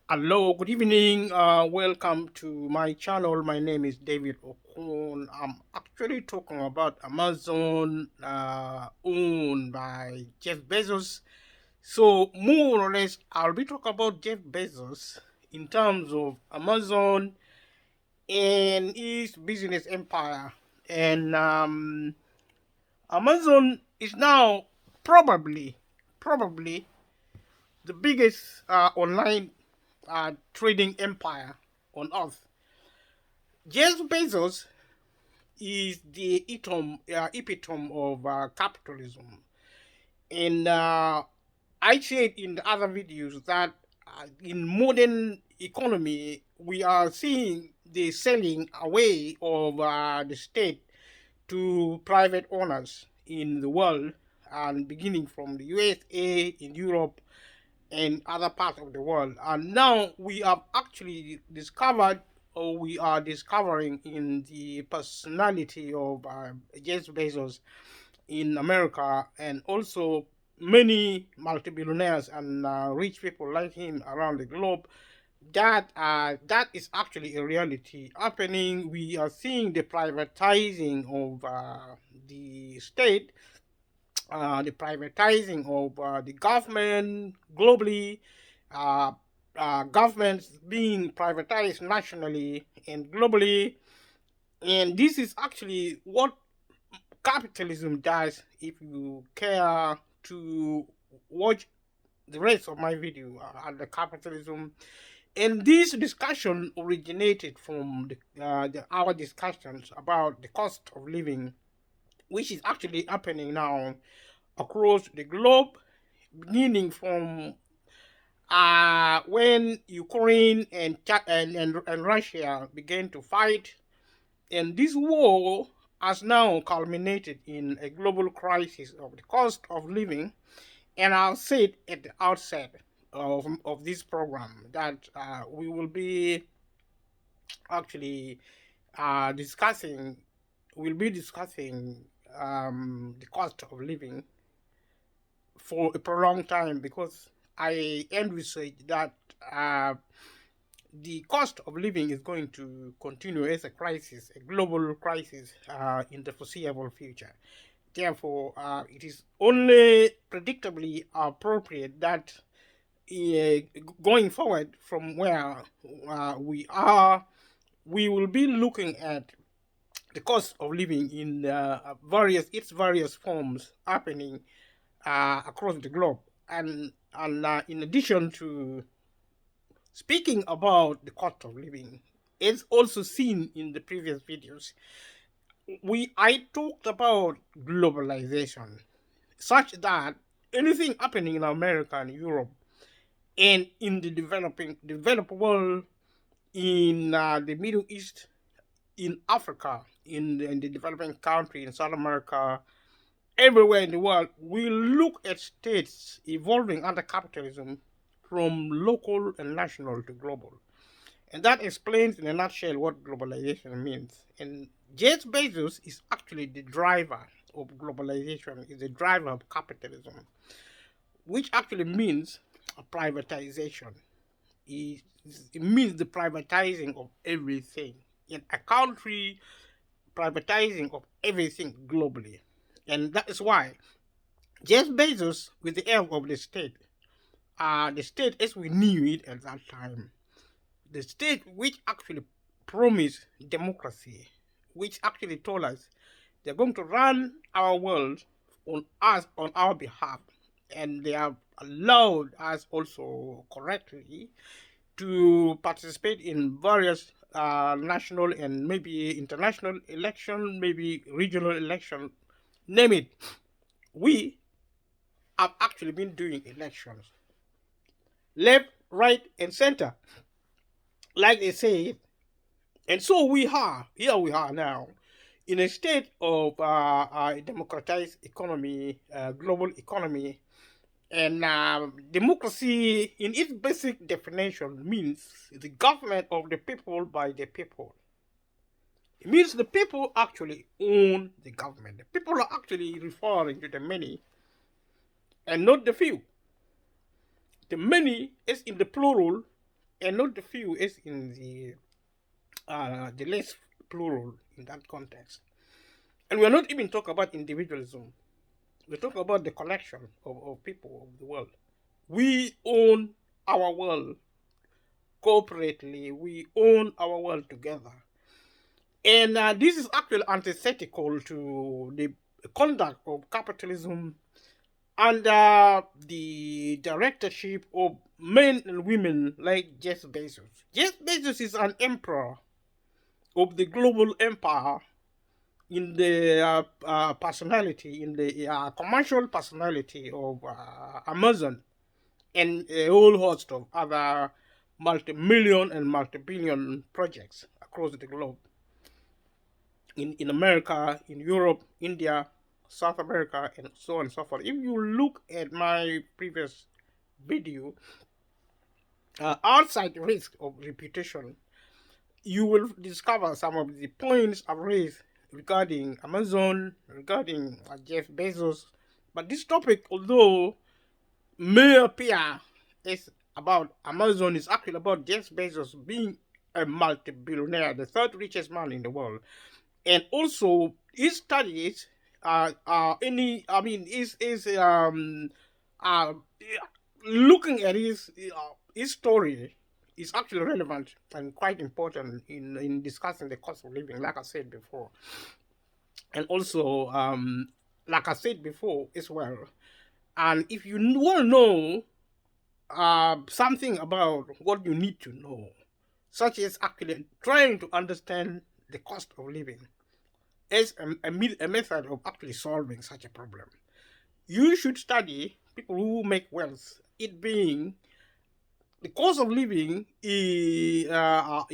Hello, good evening. Welcome to my channel. My name is David Okon. I'm actually talking about Amazon, owned by Jeff Bezos. So, more or less, I'll be talking about Jeff Bezos in terms of Amazon and his business empire. And Amazon is now probably the biggest online trading empire on earth. Jeff Bezos is the epitome of capitalism. And I said in the other videos that in modern economy, we are seeing the selling away of the state to private owners in the world, and beginning from the USA, in Europe, and other parts of the world. And now we have actually discovered, or we are discovering, in the personality of Jeff Bezos in America, and also many multi-billionaires and rich people like him around the globe, that that is actually a reality happening. We are seeing the privatizing of the state, the privatizing of the government globally, uh, governments being privatized nationally and globally. And this is actually what capitalism does. If you care to watch the rest of my video on the capitalism, and this discussion originated from our discussions about the cost of living, which is actually happening now across the globe, beginning from when Ukraine and Russia began to fight. And this war has now culminated in a global crisis of the cost of living. And I'll say it at the outset of this program that we will be actually discussing, we'll be discussing the cost of living for a prolonged time, because I envisage that the cost of living is going to continue as a crisis, a global crisis, in the foreseeable future. Therefore, it is only predictably appropriate that going forward from where we are, we will be looking at the cost of living in various forms happening across the globe. And in addition to speaking about the cost of living, as also seen in the previous videos, I talked about globalization, such that anything happening in America and Europe and in the developed world, in the Middle East, in Africa, in the developing country, in South America, everywhere in the world, we look at states evolving under capitalism from local and national to global. And that explains in a nutshell what globalization means. And Jeff Bezos is actually the driver of globalization, is the driver of capitalism, which actually means a privatization. It, it means the privatizing of everything. In a country, privatizing of everything globally. And that is why Jeff Bezos, with the help of the state as we knew it at that time, the state which actually promised democracy, which actually told us they're going to run our world on us, on our behalf, and they have allowed us also correctly to participate in various national and maybe international election, maybe regional election, name it. We have actually been doing elections, left, right, and center, like they say. And so here we are now, in a state of democratized economy, global economy. And democracy, in its basic definition, means the government of the people by the people. It means the people actually own the government. The people are actually referring to the many and not the few. The many is in the plural, and not the few as in the less plural in that context. And we're not even talking about individualism. We talk about the collection of people of the world. We own our world corporately. We own our world together. And this is actually antithetical to the conduct of capitalism under the directorship of men and women like Jeff Bezos. Jeff Bezos is an emperor of the global empire in the personality, in the commercial personality of Amazon and a whole host of other multi-million and multi-billion projects across the globe. In America, in Europe, India, South America, and so on and so forth. If you look at my previous video, outside risk of reputation, you will discover some of the points I've raised regarding Amazon, regarding Jeff Bezos. But this topic, although may appear is about Amazon, is actually about Jeff Bezos being a multi-billionaire, the third richest man in the world. And also, his studies, uh, looking at his story is actually relevant and quite important in discussing the cost of living, like I said before. And also, like I said before as well, and if you want to know something about what you need to know, such as actually trying to understand the cost of living as a method of actually solving such a problem, you should study people who make wealth. It being the cost of living is an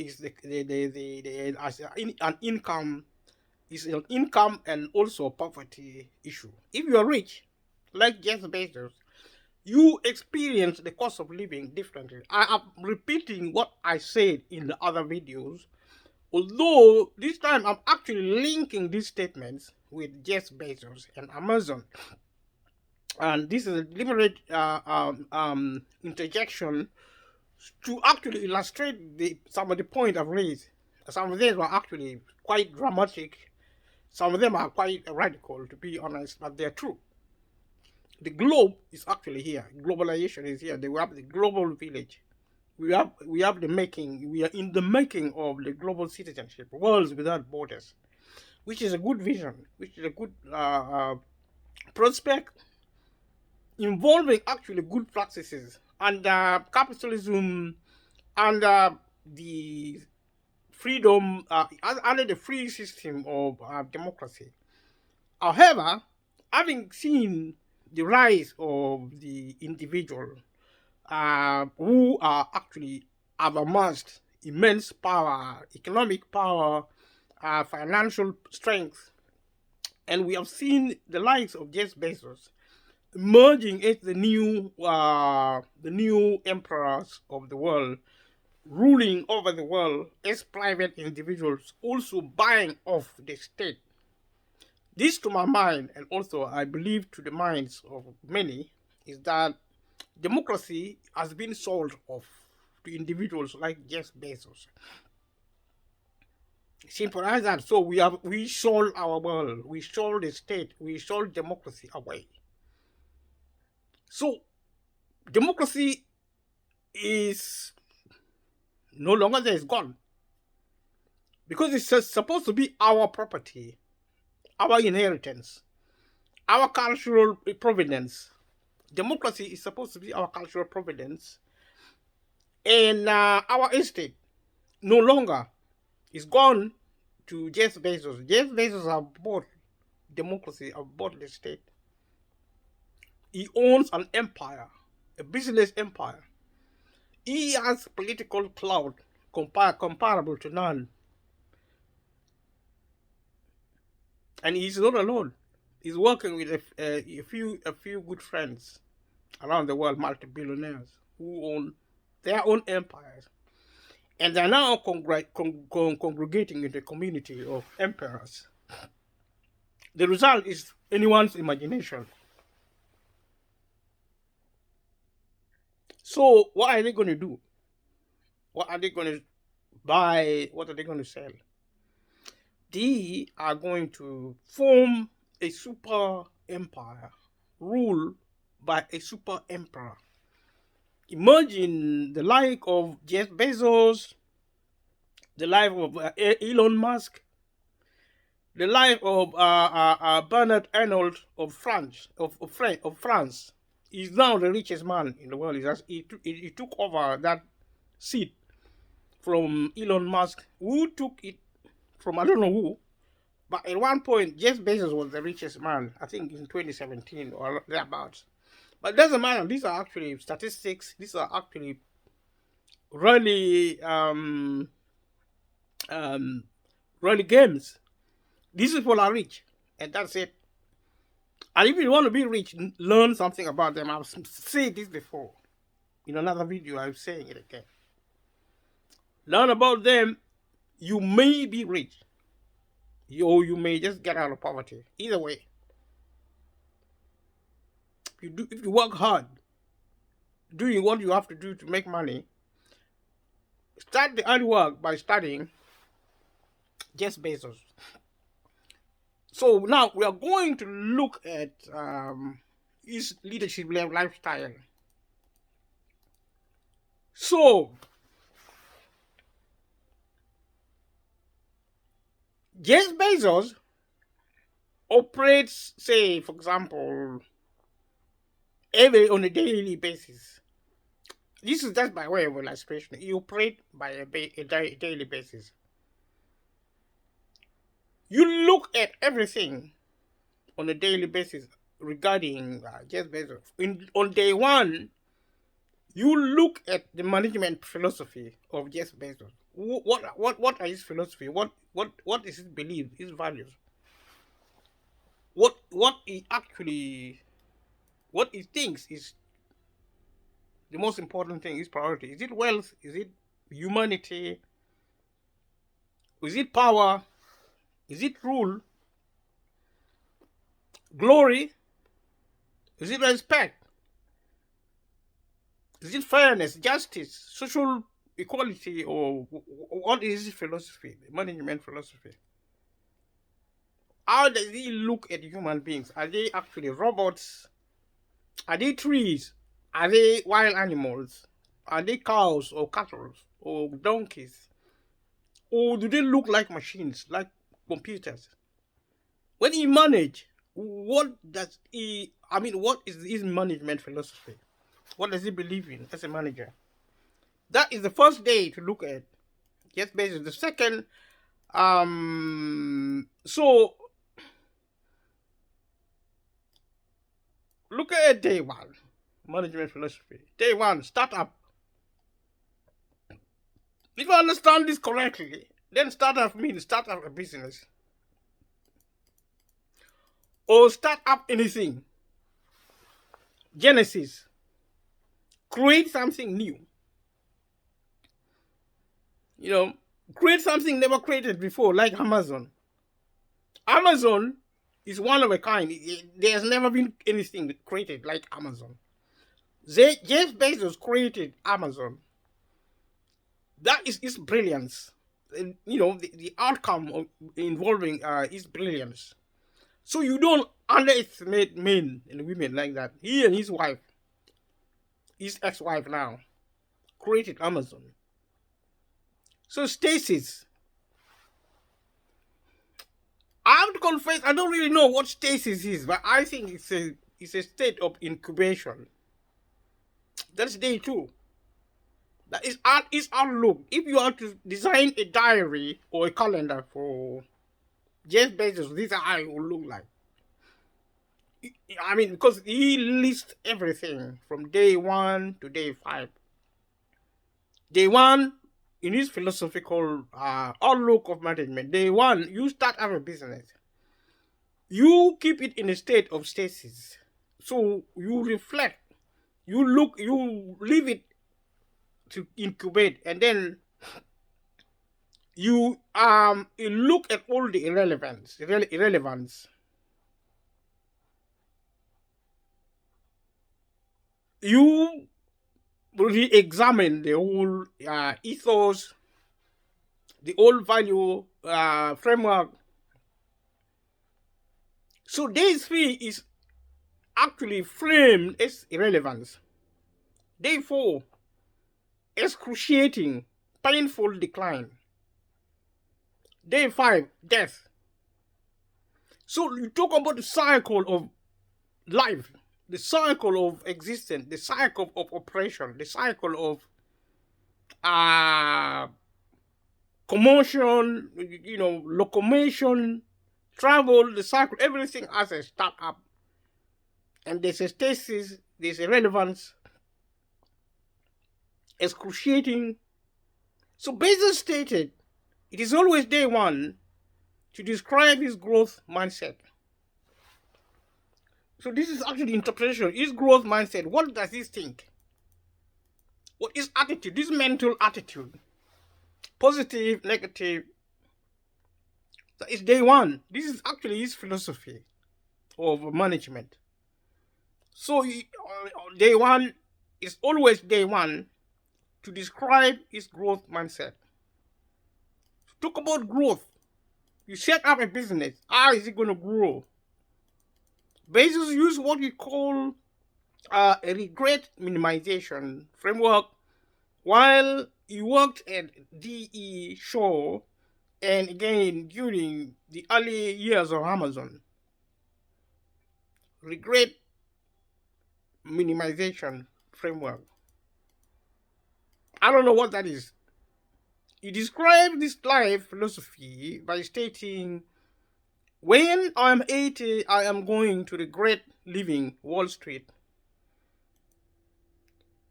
income, is an income and also poverty issue. If you are rich, like Jeff Bezos, you experience the cost of living differently. I am repeating what I said in the other videos, although this time I'm actually linking these statements with Jeff Bezos and Amazon. And this is a deliberate interjection to actually illustrate some of the points I've raised. Some of them are actually quite dramatic. Some of them are quite radical, to be honest, but they're true. The globe is actually here. Globalization is here. We have the global village. We have the making. We are in the making of the global citizenship, worlds without borders, which is a good vision, which is a good prospect involving actually good practices and capitalism and the freedom under the free system of democracy. However, having seen the rise of the individual who are actually have amassed immense power, economic power, financial strength, and we have seen the likes of Jeff Bezos emerging as the new emperors of the world, ruling over the world as private individuals, also buying off the state. This, to my mind, and also I believe to the minds of many, is that democracy has been sold off to individuals like Jeff Bezos. Simple as that. So we sold our world, we sold the state, we sold democracy away. So democracy is no longer there, it's gone. Because it's supposed to be our property, our inheritance, our cultural provenance. Democracy is supposed to be our cultural provenance, and our estate no longer is gone to Jeff Bezos. Jeff Bezos have bought democracy, have bought the state. He owns an empire, a business empire. He has political clout comparable to none. And he's not alone. He's working with a few good friends around the world, multi-billionaires who own their own empires. And they're now congregating in the community of emperors. The result is anyone's imagination. So what are they going to do? What are they going to buy? What are they going to sell? They are going to form a super empire ruled by a super emperor. Imagine the like of Jeff Bezos, the life of Elon Musk, the life of Bernard Arnault of France. He's now the richest man in the world. He took over that seat from Elon Musk, who took it from I don't know who. But at one point, Jeff Bezos was the richest man, I think in 2017 or thereabouts. But it doesn't matter. These are actually statistics. These are actually really really games. These people are rich, and that's it. And if you want to be rich, learn something about them. I've said this before. In another video, I'm saying it again. Learn about them. You may be rich, or you may just get out of poverty. Either way, if you work hard, doing what you have to do to make money, start the early work by studying Jeff Bezos. So now we are going to look at his leadership lifestyle. So Jeff Bezos operates, say, for example, on a daily basis. This is just by way of illustration. He operates by a daily basis. You look at everything on a daily basis regarding Jeff Bezos. On day one, you look at the management philosophy of Jeff Bezos. What are his philosophy? What is his belief? His values? What he thinks is the most important thing? His priority? Is it wealth? Is it humanity? Is it power? Is it rule? Glory? Is it respect? Is it fairness, justice, social equality, or what is his philosophy, management philosophy? How does he look at human beings? Are they actually robots? Are they trees? Are they wild animals? Are they cows or cattle or donkeys? Or do they look like machines, like computers? When he manage, what is his management philosophy? What does he believe in as a manager? That is the first day to look at. Yes, Bezos. The second, so look at day one, management philosophy. Day one, startup. If I understand this correctly, then startup means start up a business. Or start up anything. Genesis. Create something new. Create something never created before, like Amazon. Amazon is one of a kind. There's never been anything created like Amazon. Jeff Bezos created Amazon. That is his brilliance. The outcome involving his brilliance. So you don't underestimate men and women like that. He and his wife, his ex-wife now, created Amazon. So stasis. I have to confess, I don't really know what stasis is, but I think it's a state of incubation. That's day two. That is his outlook. If you are to design a diary or a calendar for Jeff Bezos, this is how it will look like. I mean, because he lists everything from day one to day 5. Day one, in his philosophical outlook of management, day one, you start up a business. You keep it in a state of stasis. So you reflect, you leave it to incubate, and then you look at all the irrelevance. You re-examine the whole ethos, the old value framework. So day 3 is actually framed as irrelevance. Day 4, excruciating, painful decline. Day 5, death. So you talk about the cycle of life, the cycle of existence, the cycle of operation, the cycle of commotion, locomotion, travel, the cycle, everything has a start up. And there's a stasis, there's a relevance, excruciating. So Bezos stated, it is always day 1 to describe his growth mindset. So this is actually interpretation. His growth mindset, what does he think? What is attitude? This mental attitude. Positive, negative. So it's day 1. This is actually his philosophy of management. So day 1 is always day 1 to describe his growth mindset. Talk about growth. You set up a business. How is it going to grow? Bezos used what we call a regret minimization framework while he worked at DE Shaw and again during the early years of Amazon. Regret minimization framework. I don't know what that is. He described this life philosophy by stating, when I'm 80, I am going to regret leaving Wall Street.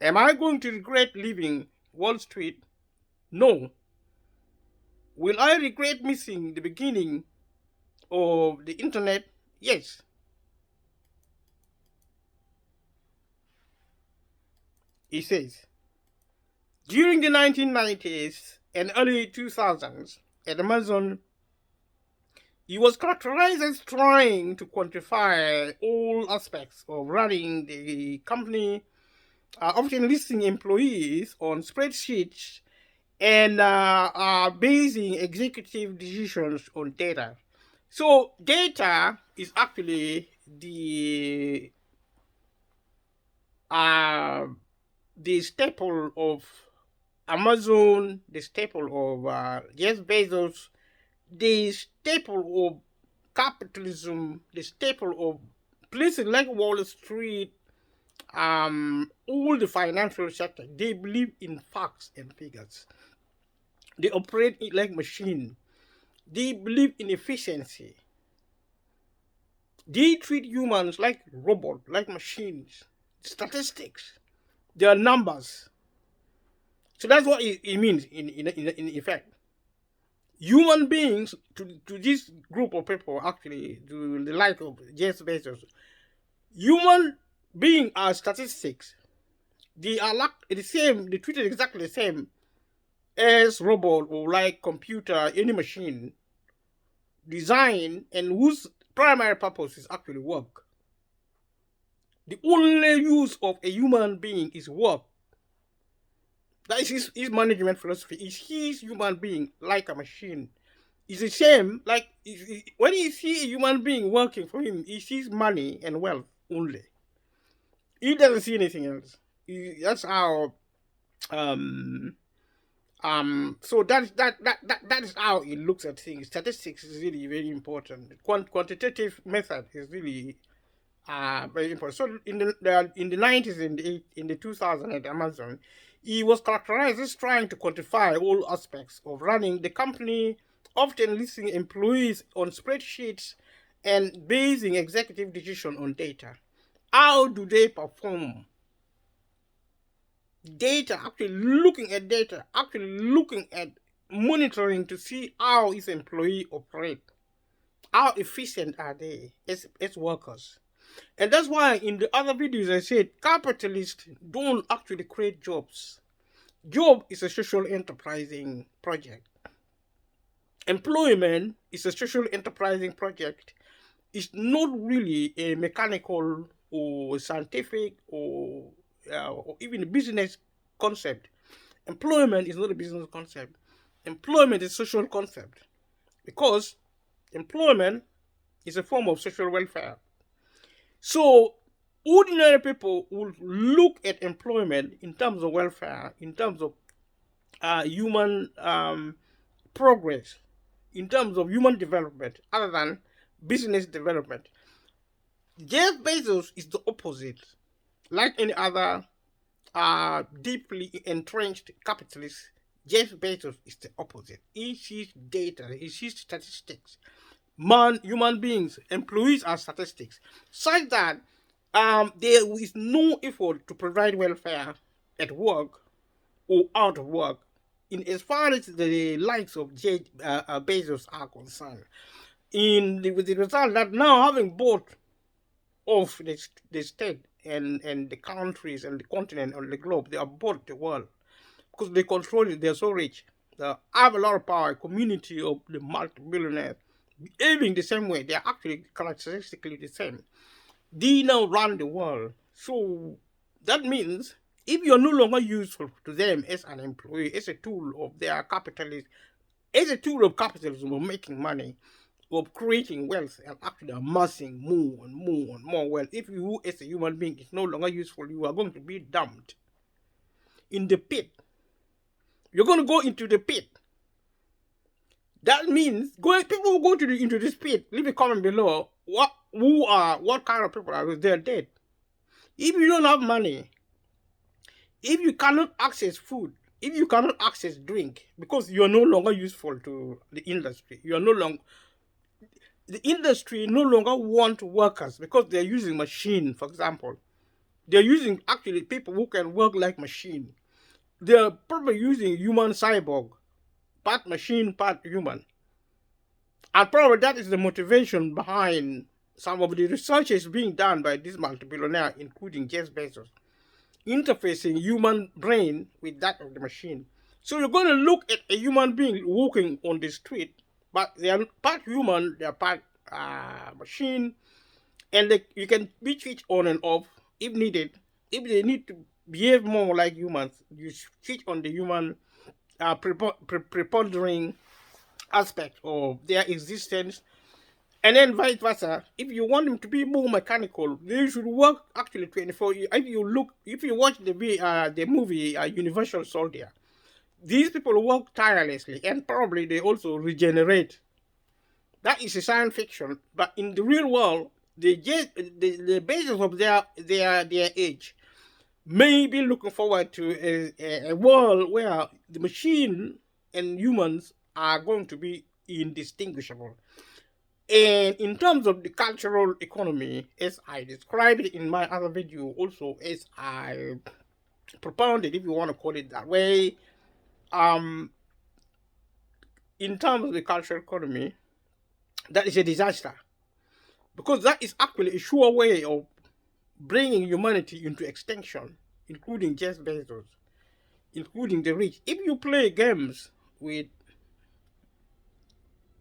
Am I going to regret leaving Wall Street? No. Will I regret missing the beginning of the internet? Yes. He says, during the 1990s and early 2000s at Amazon, he was characterized as trying to quantify all aspects of running the company, often listing employees on spreadsheets and basing executive decisions on data. So data is actually the staple of Amazon, the staple of Jeff Bezos, the staple of capitalism, the staple of places like Wall Street, all the financial sector. They believe in facts and figures. They operate like machine. They believe in efficiency. They treat humans like robots, like machines. Statistics. They are numbers. So that's what it means in effect. Human beings, to this group of people, actually, to the like of Jeff Bezos, human beings are statistics. They are like the same, they treat it exactly the same as robot or like computer, any machine, design, and whose primary purpose is actually work. The only use of a human being is work. That is his management philosophy. Is his human being like a machine? It's the same, like when he sees a human being working for him, he sees money and wealth only. He doesn't see anything else. That's how so that is how he looks at things. Statistics is really very important. Quantitative method is really very important. So in the 90s and in the 2000s at Amazon, he was characterized as trying to quantify all aspects of running the company, often listing employees on spreadsheets and basing executive decision on data. How do they perform? Data, actually looking at data, actually looking at monitoring to see how his employee operate. How efficient are they as workers? And that's why in the other videos I said capitalists don't actually create jobs. Job is a social enterprising project. Employment is a social enterprising project. It's not really a mechanical or scientific or even business concept. Employment is not a business concept. Employment is a social concept, because employment is a form of social welfare. So ordinary people will look at employment in terms of welfare, in terms of human progress, in terms of human development, other than business development. Jeff Bezos is the opposite. Like any other deeply entrenched capitalist, Jeff Bezos is the opposite. He sees data, he sees statistics. Human beings, employees are statistics, such that there is no effort to provide welfare at work or out of work, in as far as the likes of Bezos are concerned. With the result that now, having bought off the state and the countries and the continent on the globe, they have bought the world because they control it. They're so rich. They have a lot of power. A community of the multi-billionaires behaving the same way. They are actually characteristically the same. They now run the world. So that means if you're no longer useful to them as an employee, as a tool of their capitalist, as a tool of capitalism, of making money, of creating wealth, and actually amassing more and more and more wealth, if you as a human being is no longer useful, you are going to be dumped in the pit. You're going to go into the pit. That means people who go into this pit, leave a comment below. What kind of people are there dead? If you don't have money, if you cannot access food, if you cannot access drink, because you are no longer useful to the industry, the industry no longer want workers because they're using machine, for example. They're using actually people who can work like machine. They're probably using human cyborg, part machine, part human. And probably that is the motivation behind some of the researches being done by this multi-billionaire, including Jeff Bezos, interfacing human brain with that of the machine. So you're going to look at a human being walking on the street, but they are part human, they are part machine, and you can be switched on and off if needed. If they need to behave more like humans, you switch on the human prepondering aspect of their existence, and then vice versa. If you want them to be more mechanical, they should work actually 24 years. If you watch the movie Universal Soldier, these people work tirelessly, and probably they also regenerate. That is a science fiction, but in the real world, the basis of their age may be looking forward to a world where the machine and humans are going to be indistinguishable. And in terms of the cultural economy, as I described it in my other video, also as I propounded, if you want to call it that way, in terms of the cultural economy, that is a disaster. Because that is actually a sure way of bringing humanity into extinction, including Jeff Bezos, including the rich. If you play games with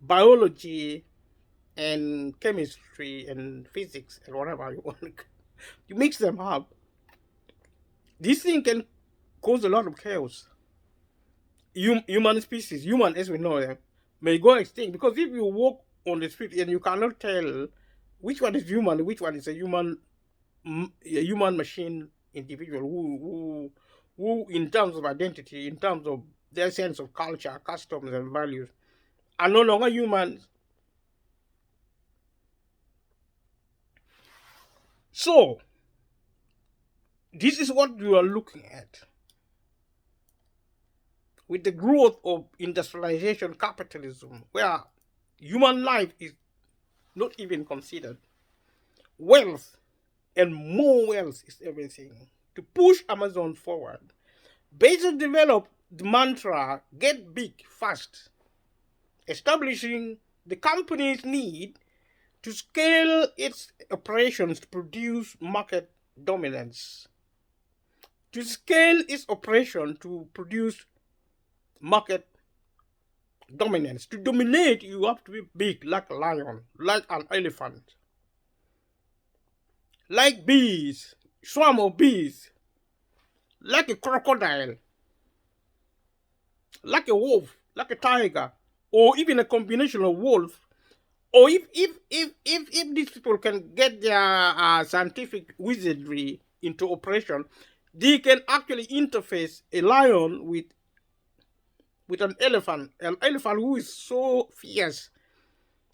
biology and chemistry and physics and whatever you want, you mix them up, this thing can cause a lot of chaos. Human species, human as we know them, may go extinct, because if you walk on the street and you cannot tell which one is human, which one is a human machine individual who in terms of identity, in terms of their sense of culture, customs and values, are no longer humans. So this is what you are looking at with the growth of industrialization, capitalism, where human life is not even considered. Wealth and more wealth is everything. To push Amazon forward, Bezos developed the mantra, get big fast, establishing the company's need to scale its operations to produce market dominance. To scale its operation to produce market dominance. To dominate, you have to be big, like a lion, like an elephant, like bees, swarm of bees. like a crocodile, like a wolf, like a tiger, or even a combination of wolf. Or if these people can get their scientific wizardry into operation, they can actually interface a lion with an elephant who is so fierce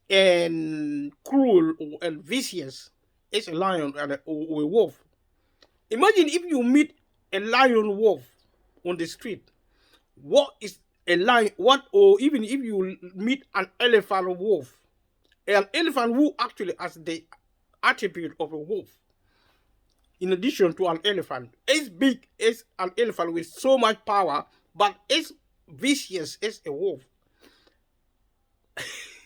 and cruel and vicious as a lion or a wolf. Imagine if you meet a lion wolf on the street. What is a lion? What, or even if you meet an elephant wolf, an elephant who actually has the attribute of a wolf, in addition to an elephant, as big as an elephant with so much power, but as vicious as a wolf.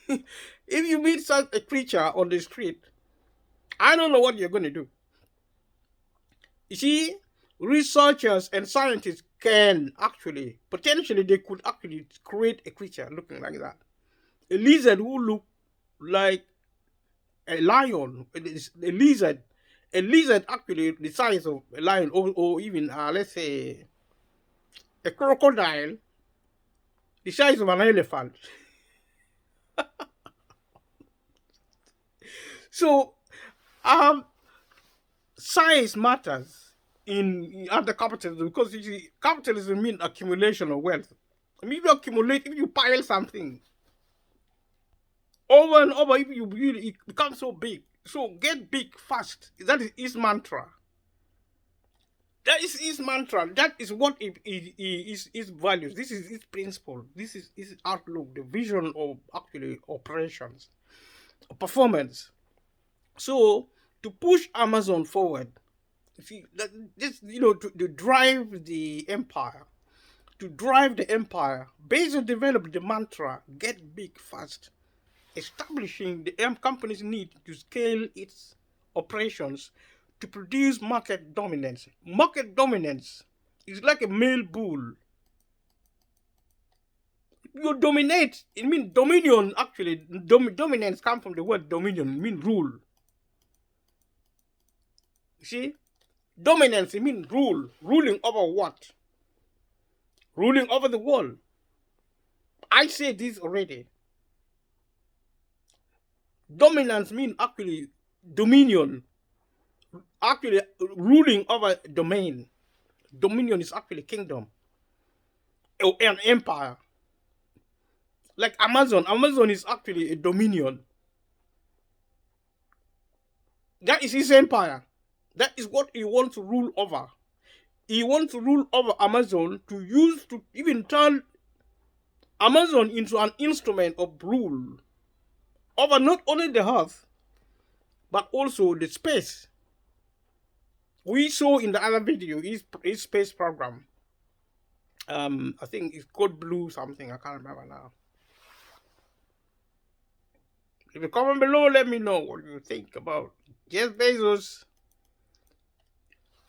If you meet such a creature on the street, I don't know what you're going to do. You see, researchers and scientists can actually, potentially, they could actually create a creature looking like that. A lizard who look like a lion, a lizard actually the size of a lion, or even, let's say, a crocodile, the size of an elephant. So, size matters in under capitalism, because you see, capitalism means accumulation of wealth. I mean, if you pile something over and over, if you build it, it becomes so big. So get big fast. That is his mantra. That is his mantra. That is what his values. This is his principle. This is his outlook, the vision of actually operations, performance. So to push Amazon forward, see that this, to drive the empire, Bezos developed the mantra: get big fast, establishing the company's need to scale its operations to produce market dominance. Market dominance is like a male bull. You dominate, it means dominion. Actually, dominance comes from the word dominion, it means rule. See, dominance, it means rule. Ruling over what? Ruling over the world. I said this already. Dominance means actually dominion. Actually, ruling over domain. Dominion is actually kingdom. Or an empire. Like Amazon. Amazon is actually a dominion. That is his empire. That is what he wants to rule over. He wants to rule over Amazon to even turn Amazon into an instrument of rule over not only the earth, but also the space. We saw in the other video his space program. I think it's called Blue something. I can't remember now. If you comment below, let me know what you think about Jeff Bezos.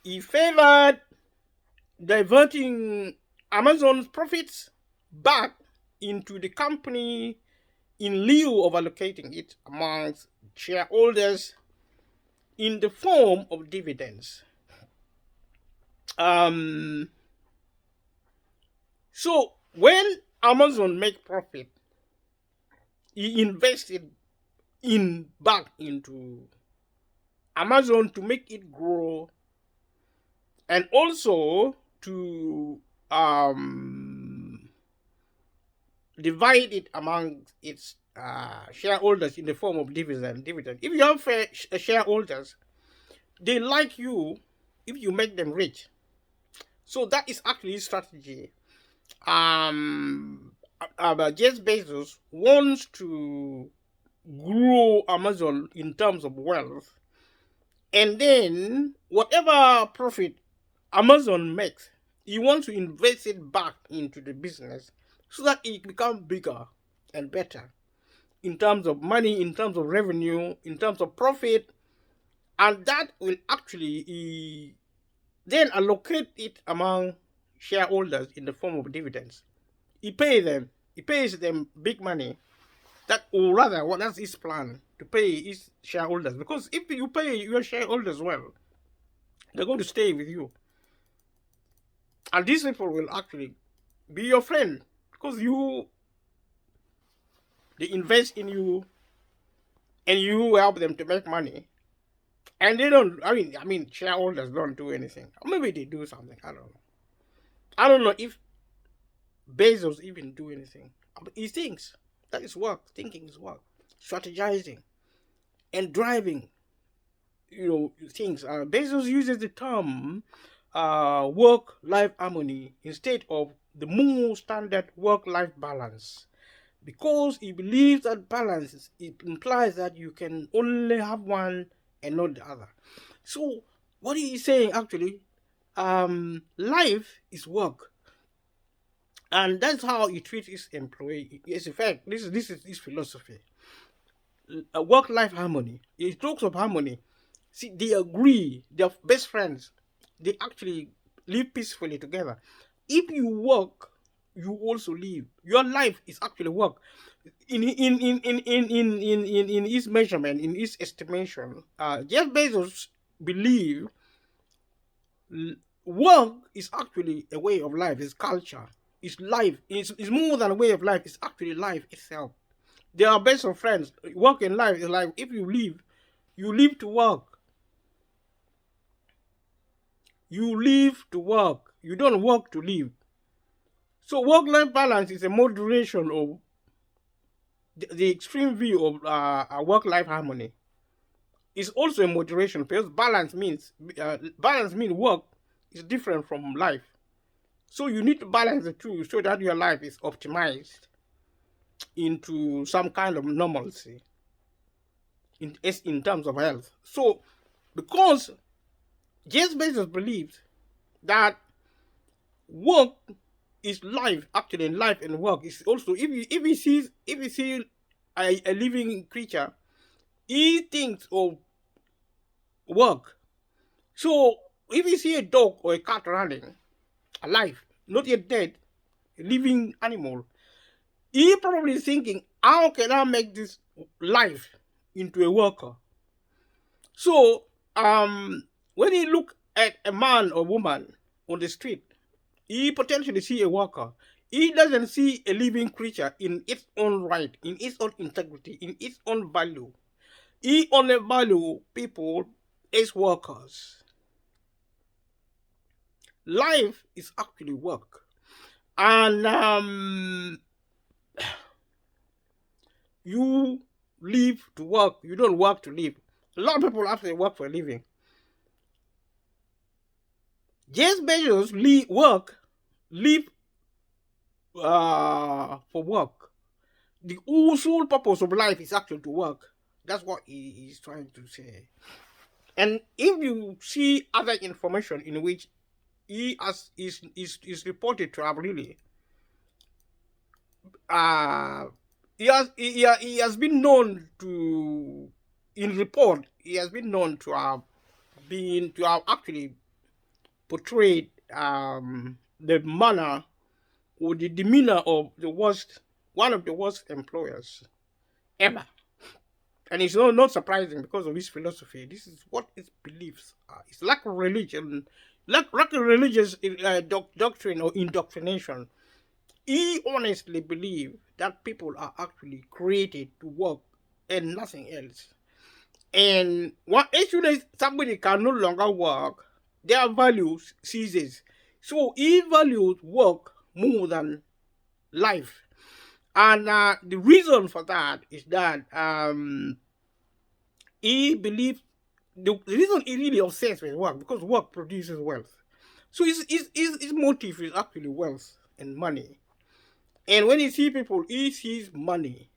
He favored diverting Amazon's profits back into the company in lieu of allocating it amongst shareholders in the form of dividends. So when Amazon make profit, he invested back into Amazon to make it grow, and also to divide it among its shareholders in the form of dividend. If you have shareholders, they like you if you make them rich. So that is actually his strategy. Jeff Bezos wants to grow Amazon in terms of wealth, and then whatever profit Amazon makes, he wants to invest it back into the business so that it becomes bigger and better in terms of money, in terms of revenue, in terms of profit, and that will actually then allocate it among shareholders in the form of dividends. He pays them big money. That's his plan, to pay his shareholders. Because if you pay your shareholders well, they're going to stay with you. And these people will actually be your friend because they invest in you and you help them to make money. And they don't. I mean, shareholders don't do anything. Or maybe they do something. I don't know. I don't know if Bezos even do anything. But he thinks that is work. Thinking is work. Strategizing and driving. Things. Bezos uses the term work-life harmony instead of the more standard work-life balance, because he believes that balance it implies that you can only have one and not the other. So what he is saying actually, life is work, and that's how he treats his employee. Yes, in fact, this is his philosophy. Work-life harmony. He talks of harmony. See, they agree. They're best friends. They actually live peacefully together. If you work, you also live. Your life is actually work. In his measurement, in his estimation, Jeff Bezos believe work is actually a way of life. It's culture. It's life. It's more than a way of life. It's actually life itself. They are best of friends. Work in life is like if you live to work. You live to work. You don't work to live. So work-life balance is a moderation of the extreme view of work-life harmony. It's also a moderation because balance means work is different from life. So you need to balance the two so that your life is optimized into some kind of normalcy in terms of health. So because Jeff Bezos believes that work is life, actually life and work is also, if he sees a living creature, he thinks of work. So if you see a dog or a cat running, alive, not yet dead, a living animal, he probably thinking, how can I make this life into a worker? So when he look at a man or woman on the street, he potentially see a worker. He doesn't see a living creature in its own right, in its own integrity, in its own value. He only value people as workers. Life is actually work. And you live to work. You don't work to live. A lot of people actually work for a living. Jeff Bezos live for work. The sole purpose of life is actually to work. That's what he is trying to say. And if you see other information in which he is reported to have really, he has been known to, in report, he has been known to have actually portrayed the manner or the demeanor of one of the worst employers ever. And it's not surprising because of his philosophy. This is what his beliefs are. It's like a religion, like a religious doctrine or indoctrination. He honestly believes that people are actually created to work and nothing else. And as soon as somebody can no longer work, their value ceases. So he values work more than life. And the reason for that is that he believes the reason he really obsessed with work because work produces wealth. So his motive is actually wealth and money. And when he sees people, he sees money.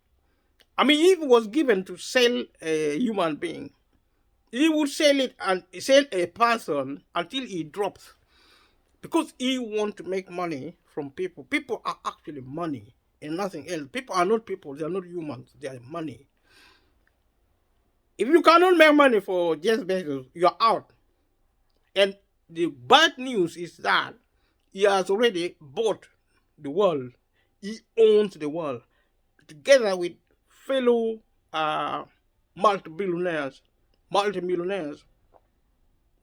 I mean, if it was given to sell a human being, he would sell it and sell a person until he drops. Because he wants to make money from people. People are actually money and nothing else. People are not people, they are not humans, they are money. If you cannot make money for Jeff Bezos, you're out. And the bad news is that he has already bought the world. He owns the world. Together with fellow multimillionaires.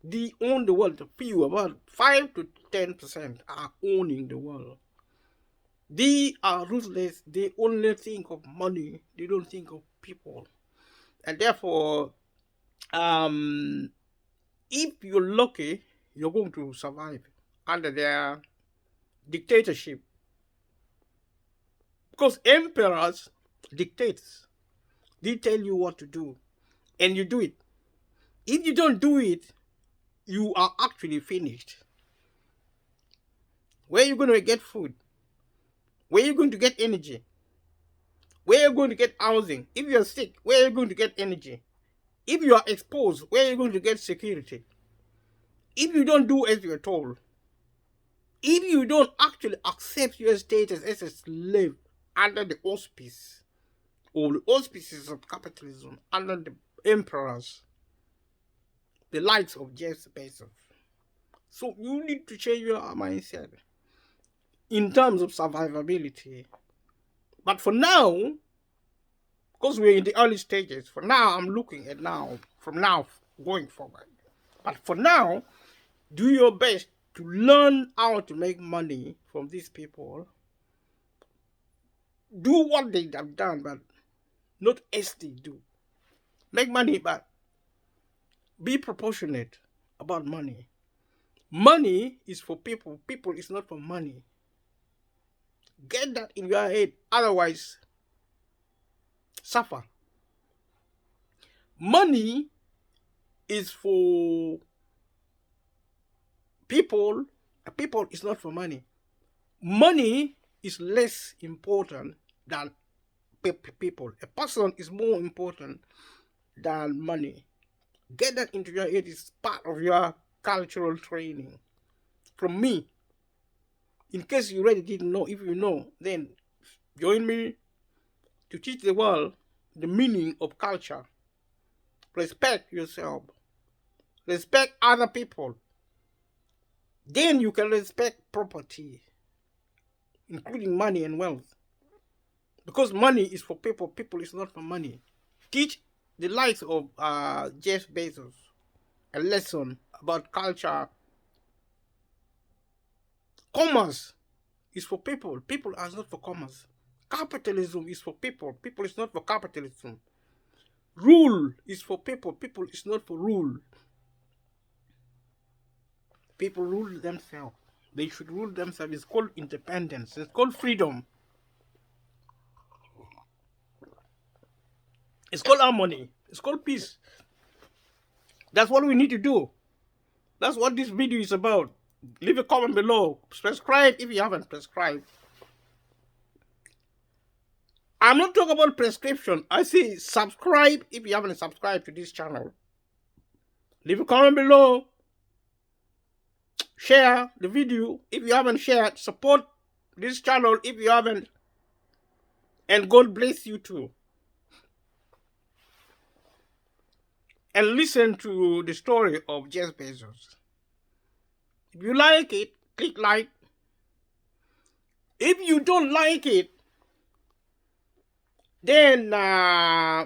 They own the world. The few, about 5 to 10% are owning the world. They are ruthless. They only think of money. They don't think of people. And therefore, if you're lucky, you're going to survive under their dictatorship. Because emperors dictate. They tell you what to do, and you do it. If you don't do it, you are actually finished. Where are you going to get food? Where are you going to get energy? Where are you going to get housing? If you're sick, where are you going to get energy? If you are exposed, where are you going to get security? If you don't do as you're told, if you don't actually accept your status as a slave under the auspice or the auspices of capitalism, under the emperors, the likes of Jeff Bezos. So you need to change your mindset in terms of survivability. But for now, because we're in the early stages, for now I'm looking at now, from now going forward. But for now, do your best to learn how to make money from these people. Do what they have done, but not as they do. Make money, but be proportionate about money. Money is for people. People is not for money. Get that in your head. Otherwise, suffer. Money is for people. People is not for money. Money is less important than people. A person is more important than money. Get that into your head. It's part of your cultural training. From me, in case you already didn't know, if you know, then join me to teach the world the meaning of culture. Respect yourself. Respect other people. Then you can respect property, including money and wealth. Because money is for people, people is not for money. Teach the likes of Jeff Bezos a lesson about culture. Commerce is for people. People are not for commerce. Capitalism is for people. People is not for capitalism. Rule is for people. People is not for rule. People rule themselves. They should rule themselves. It's called independence. It's called freedom. It's called harmony. It's called peace. That's what we need to do. That's what this video is about. Leave a comment below. Subscribe if you haven't subscribed. I'm not talking about prescription. I say subscribe if you haven't subscribed to this channel. Leave a comment below. Share the video if you haven't shared. Support this channel if you haven't. And God bless you too. And listen to the story of Jeff Bezos. If you like it, click like. If you don't like it, then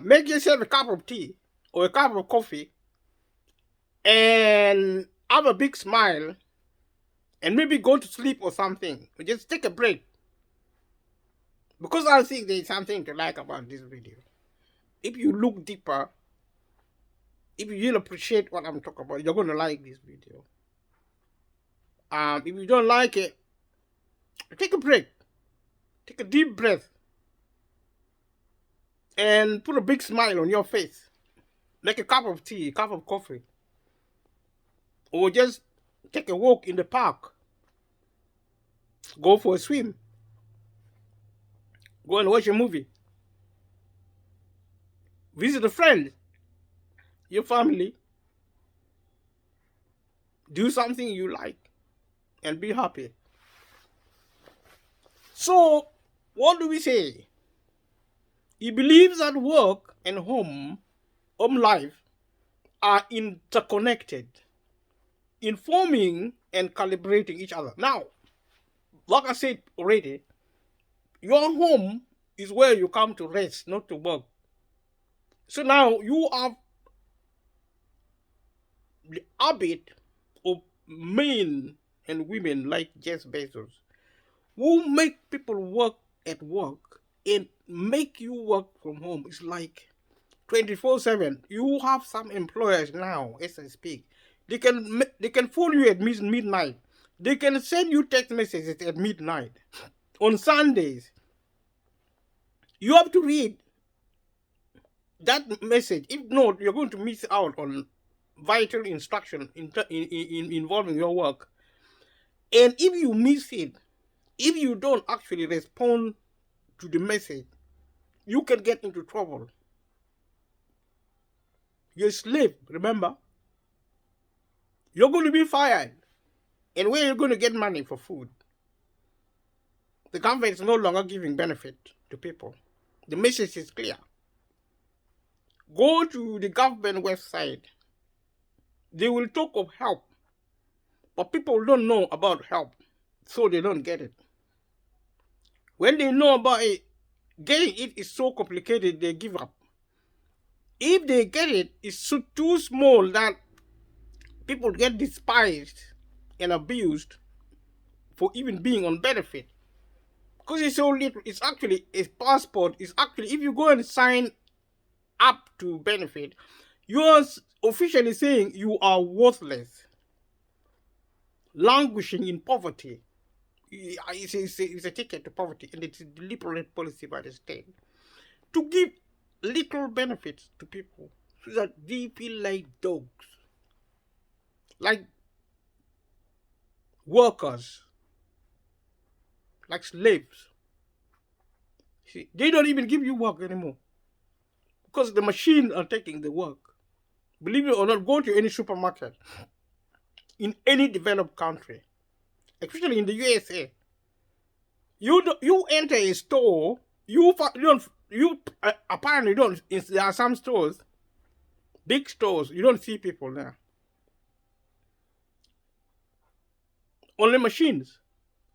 make yourself a cup of tea or a cup of coffee and have a big smile and maybe go to sleep or something. Or just take a break. Because I think there's something to like about this video. If you look deeper, if you really appreciate what I'm talking about, you're going to like this video. If you don't like it, take a break. Take a deep breath. And put a big smile on your face. Like a cup of tea, a cup of coffee. Or just take a walk in the park. Go for a swim. Go and watch a movie. Visit a friend. Your family. Do something you like. And be happy. So, what do we say? He believes that work and home life, are interconnected, informing and calibrating each other. Now, like I said already, your home is where you come to rest, not to work. So now you have the habit of men and women like Jeff Bezos, who make people work at work and make you work from home. It's like 24/7. You have some employers now, as I speak. They can phone you at midnight. They can send you text messages at midnight. On Sundays, you have to read that message. If not, you're going to miss out on vital instruction involving your work. And if you miss it, if you don't actually respond to the message, you can get into trouble. You're a slave, remember? You're going to be fired. And where are you going to get money for food? The government is no longer giving benefit to people. The message is clear. Go to the government website. They will talk of help. But people don't know about help, so they don't get it. When they know about it, getting it is so complicated, they give up. If they get it, it's so too small that people get despised and abused for even being on benefit. Because it's so little, it's actually a passport. It's actually, if you go and sign up to benefit, you're officially saying you are worthless, languishing in poverty. It's a ticket to poverty, and it's a deliberate policy by the state to give little benefits to people so that they feel like dogs, like workers, like slaves. See, they don't even give you work anymore because the machines are taking the work. Believe it or not, go to any supermarket in any developed country, especially in the USA. You enter a store. Apparently don't. There are some stores, big stores. You don't see people there. Only machines.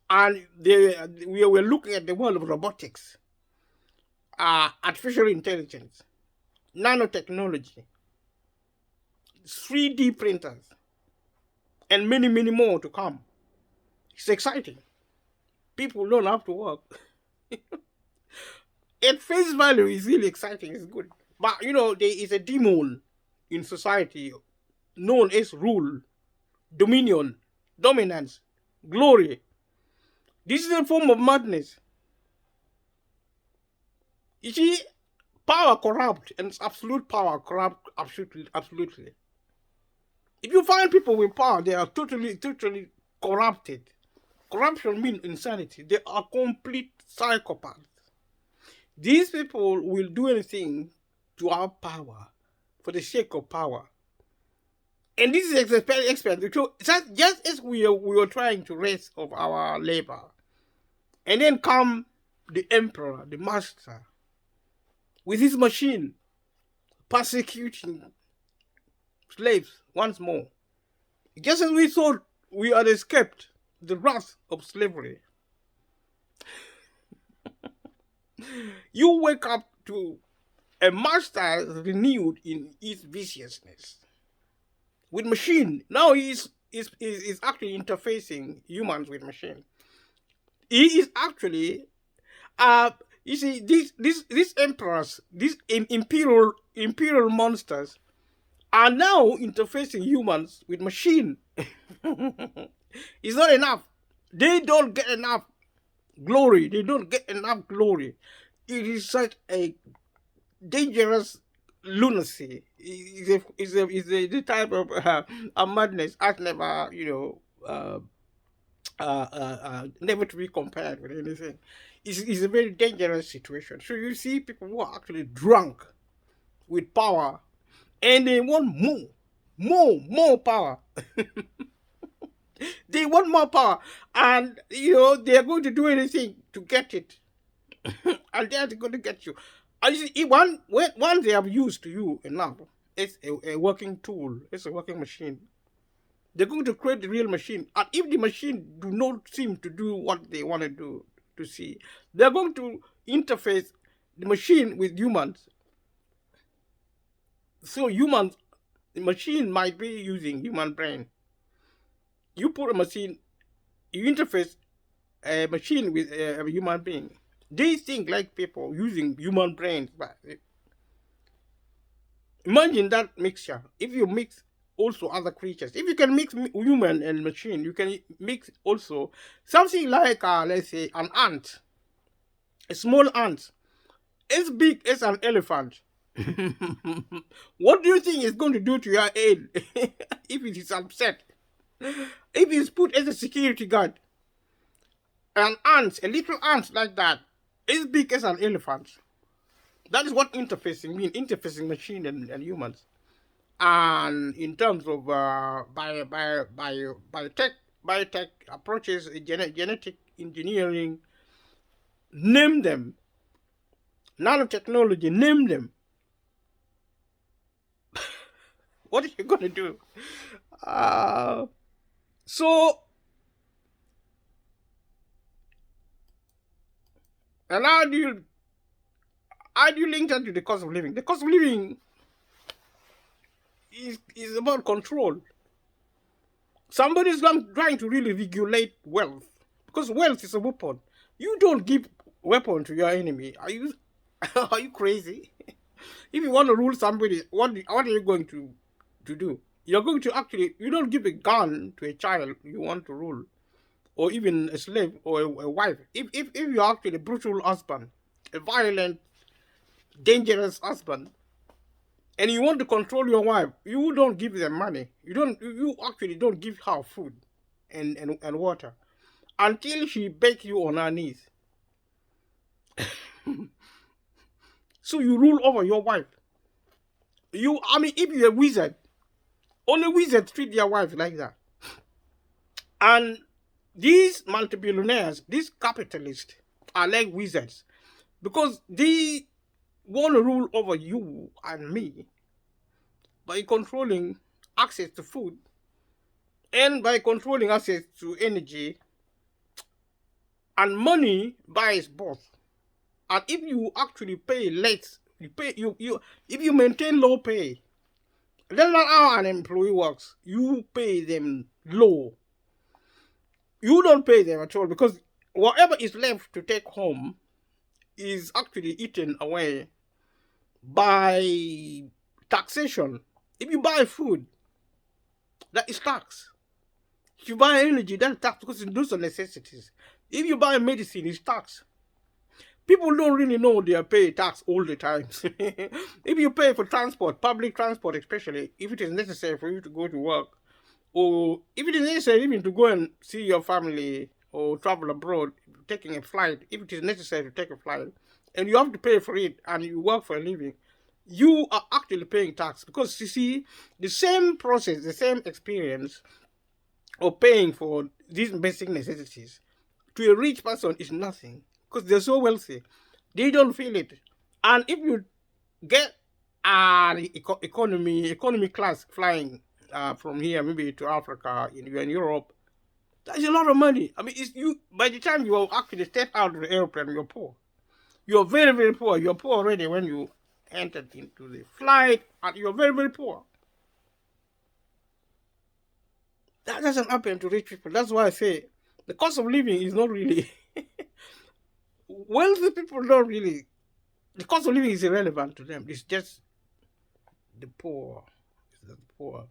And we were looking at the world of robotics, artificial intelligence, nanotechnology, 3D printers, and many, many more to come. It's exciting. People don't have to work. At face value, it's really exciting. It's good. But, there is a demon in society known as rule, dominion, dominance, glory. This is a form of madness. You see, power corrupt, and absolute power corrupt absolutely. If you find people with power, they are totally corrupted. Corruption means insanity. They are complete psychopaths. These people will do anything to have power for the sake of power. And this is expensive. Just as we were trying to raise of our labor, and then come the emperor, the master, with his machine, persecuting slaves once more. Just as we thought we had escaped the wrath of slavery, you wake up to a master renewed in his viciousness. With machine, now he's actually interfacing humans with machine. He is actually, you see, these emperors, these imperial monsters, are now interfacing humans with machine. It's not enough. They don't get enough glory. They don't get enough glory. It is such a dangerous lunacy. Is the type of a madness I've never, never to be compared with anything. It's a very dangerous situation. So you see people who are actually drunk with power, and they want more power. They want more power, and they are going to do anything to get it, and they are going to get you. And you see, once they have used you enough, it's a working tool, it's a working machine. They're going to create the real machine, and if the machine do not seem to do what they want to do, to see, they're going to interface the machine with humans. So humans The machine might be using human brain. You put a machine, you interface a machine with a human being. They think like people using human brains, but imagine that mixture. If you mix also other creatures, if you can mix human and machine, you can mix also something like, let's say, an ant, a small ant, as big as an elephant. What do you think it's going to do to your head if it is upset? If it's put as a security guard, an ant, a little ant like that, as big as an elephant. That is what interfacing means, interfacing machine and humans. And in terms of biotech approaches, genetic engineering, name them. Nanotechnology, name them. What are you going to do? So, and how do you link that to the cost of living? The cost of living is about control. Somebody's trying to really regulate wealth, because wealth is a weapon. You don't give weapon to your enemy. Are you are you crazy? If you want to rule somebody, what are you going to do? You're going to actually, you don't give a gun to a child you want to rule, or even a slave or a wife. If you're actually a brutal husband, a violent, dangerous husband, and you want to control your wife, you don't give them money. You actually don't give her food and water until she begs you on her knees. So you rule over your wife. If you're a wizard, only wizards treat their wife like that. And these multi-billionaires, these capitalists, are like wizards, because they want to rule over you and me by controlling access to food and by controlling access to energy. And money buys both. And if you actually pay less, if you maintain low pay, that's not how an employee works. You pay them low. You don't pay them at all, because whatever is left to take home is actually eaten away by taxation. If you buy food, that is tax. If you buy energy, that's tax, because those are necessities. If you buy medicine, it's tax. People don't really know they are paying tax all the time. If you pay for transport, public transport especially, if it is necessary for you to go to work, or if it is necessary even to go and see your family or travel abroad, taking a flight, if it is necessary to take a flight, and you have to pay for it and you work for a living, you are actually paying tax. Because you see, the same process, the same experience of paying for these basic necessities to a rich person is nothing, because they're so wealthy. They don't feel it. And if you get an economy class flying from here maybe to Africa, in Europe, that's a lot of money. It's you. By the time you actually step out of the airplane, you're poor. You're very, very poor. You're poor already when you entered into the flight, and you're very, very poor. That doesn't happen to rich people. That's why I say the cost of living is not really wealthy people don't really. The cost of living is irrelevant to them. It's just the poor. It's the poor,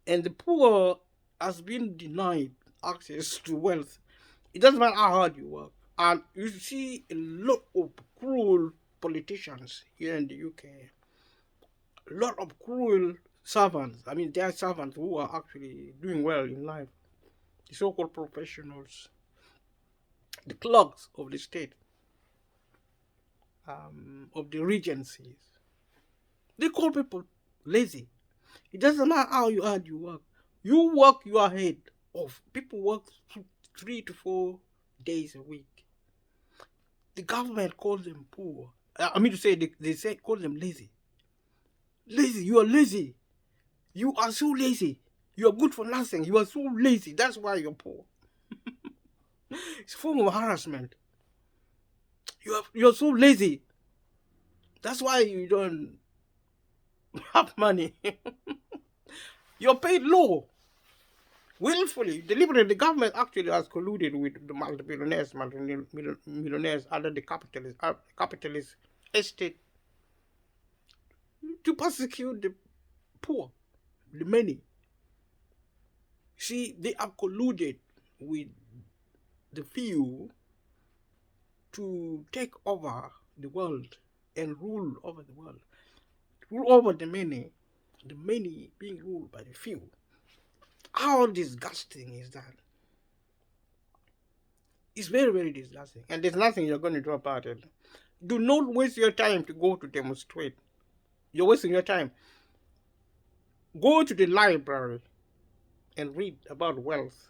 and the poor has been denied access to wealth. It doesn't matter how hard you work. And you see a lot of cruel politicians here in the UK. A lot of cruel servants. There are servants who are actually doing well in life. The so-called professionals, the clerks of the state, of the regencies. They call people lazy. It doesn't matter how hard you work. You work your head off. People work 3 to 4 days a week. The government calls them poor. They call them lazy. Lazy, you are lazy. You are so lazy. You are good for nothing. You are so lazy. That's why you're poor. It's a form of harassment. You're so lazy. That's why you don't have money. You're paid low, willfully, deliberately. The government actually has colluded with the multi-billionaires, multi-millionaires under the capitalist estate to persecute the poor, the many. See, they are colluded with the few to take over the world and rule over the world, rule over the many being ruled by the few. How disgusting is that? It's very, very disgusting. And there's nothing you're going to do about it. Do not waste your time to go to demonstrate. You're wasting your time. Go to the library and read about wealth.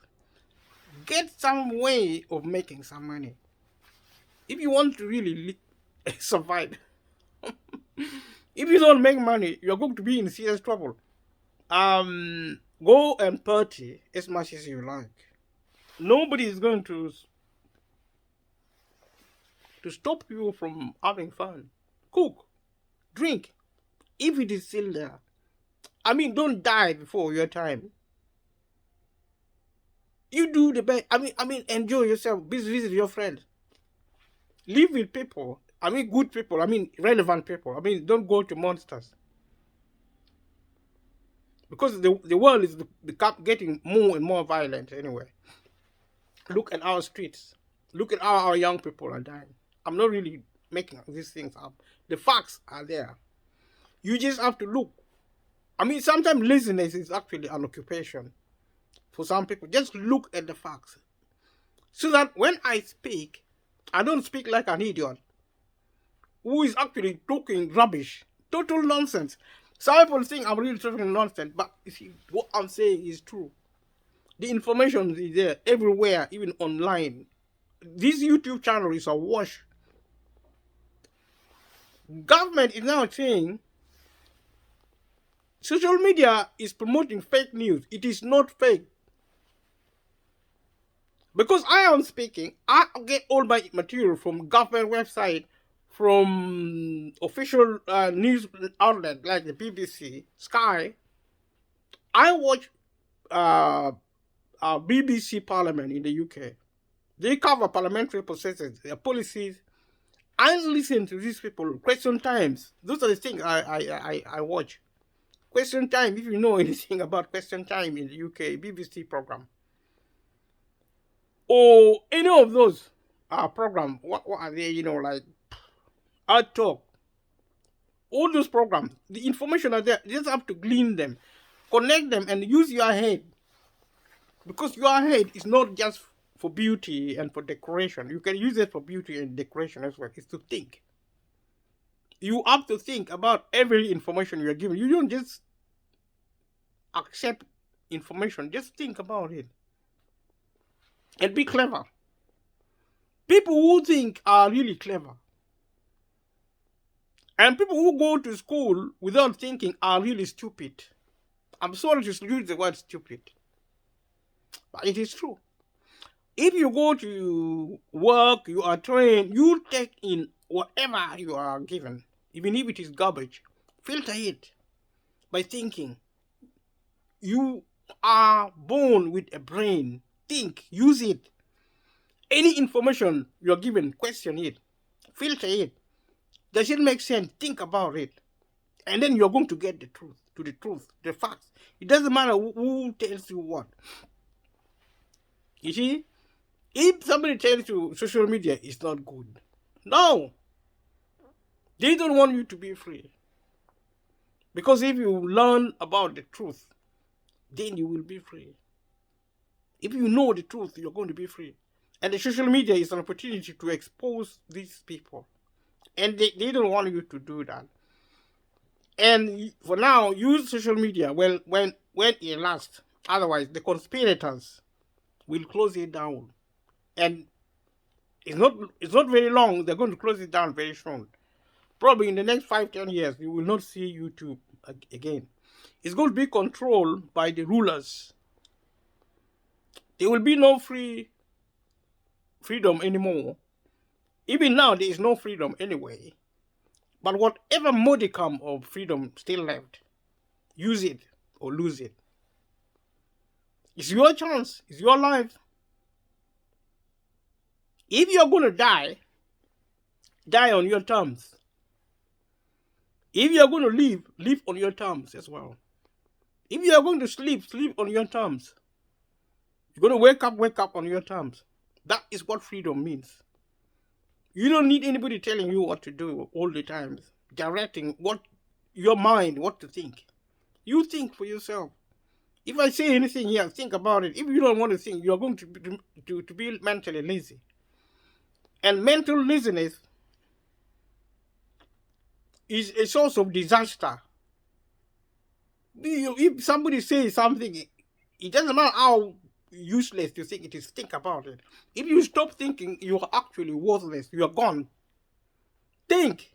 Get some way of making some money. If you want to really survive, if you don't make money, you're going to be in serious trouble. Go and party as much as you like. Nobody is going to stop you from having fun. Cook, drink, if it is still there. I mean, don't die before your time. You do the best. I mean, enjoy yourself. Visit your friends. Live with people. I mean, good people. I mean, relevant people. I mean, don't go to monsters. Because the world is getting more and more violent anyway. Look at our streets. Look at how our young people are dying. I'm not really making these things up. The facts are there. You just have to look. I mean, sometimes laziness is actually an occupation for some people. Just look at the facts. So that when I speak, I don't speak like an idiot who is actually talking rubbish, total nonsense. Some people think I'm really talking nonsense, but you see, what I'm saying is true. The information is there everywhere, even online. This YouTube channel is awash. Government is now saying social media is promoting fake news. It is not fake. Because I am speaking, I get all my material from government website, from official news outlet like the BBC, Sky. I watch BBC Parliament in the UK. They cover parliamentary processes, their policies. I listen to these people. Question times. Those are the things I watch. Question time. If you know anything about question time in the UK, BBC program, or any of those programs, what are they? You know, like Art Talk. All those programs, the information are there. You just have to glean them, connect them, and use your head. Because your head is not just for beauty and for decoration. You can use it for beauty and decoration as well. It's to think. You have to think about every information you are given. You don't just accept information. Just think about it. And be clever. People who think are really clever. And people who go to school without thinking are really stupid. I'm sorry to use the word stupid, but it is true. If you go to work, you are trained, you take in whatever you are given, even if it is garbage, filter it by thinking. You are born with a brain. Think, use it. Any information you are given, question it, filter it. Does it make sense? Think about it. And then you're going to get the truth, the facts. It doesn't matter who tells you what. You see? If somebody tells you social media is not good, no. They don't want you to be free. Because if you learn about the truth, then you will be free. If you know the truth, you're going to be free. And the social media is an opportunity to expose these people. And they don't want you to do that. And for now, use social media when it lasts. Otherwise, the conspirators will close it down. And it's not very long. They're going to close it down very soon. Probably in the next 5-10 years, you will not see YouTube again. It's going to be controlled by the rulers. There will be no freedom anymore. Even now, there is no freedom anyway. But whatever modicum of freedom still left, use it. or lose it. It's your chance. It's your life. If you're going to die, die on your terms. If you're going to live on your terms as well. If you're going to sleep on your terms. You're going to wake up on your terms. That is what freedom means. You don't need anybody telling you what to do all the time, directing what your mind, what to think. You think for yourself. If I say anything here, think about it. If you don't want to think, you're going to be mentally lazy. And mental laziness is a source of disaster. If somebody says something, it doesn't matter how useless you think it is, think about it. If you stop thinking, you are actually worthless. You are gone. Think.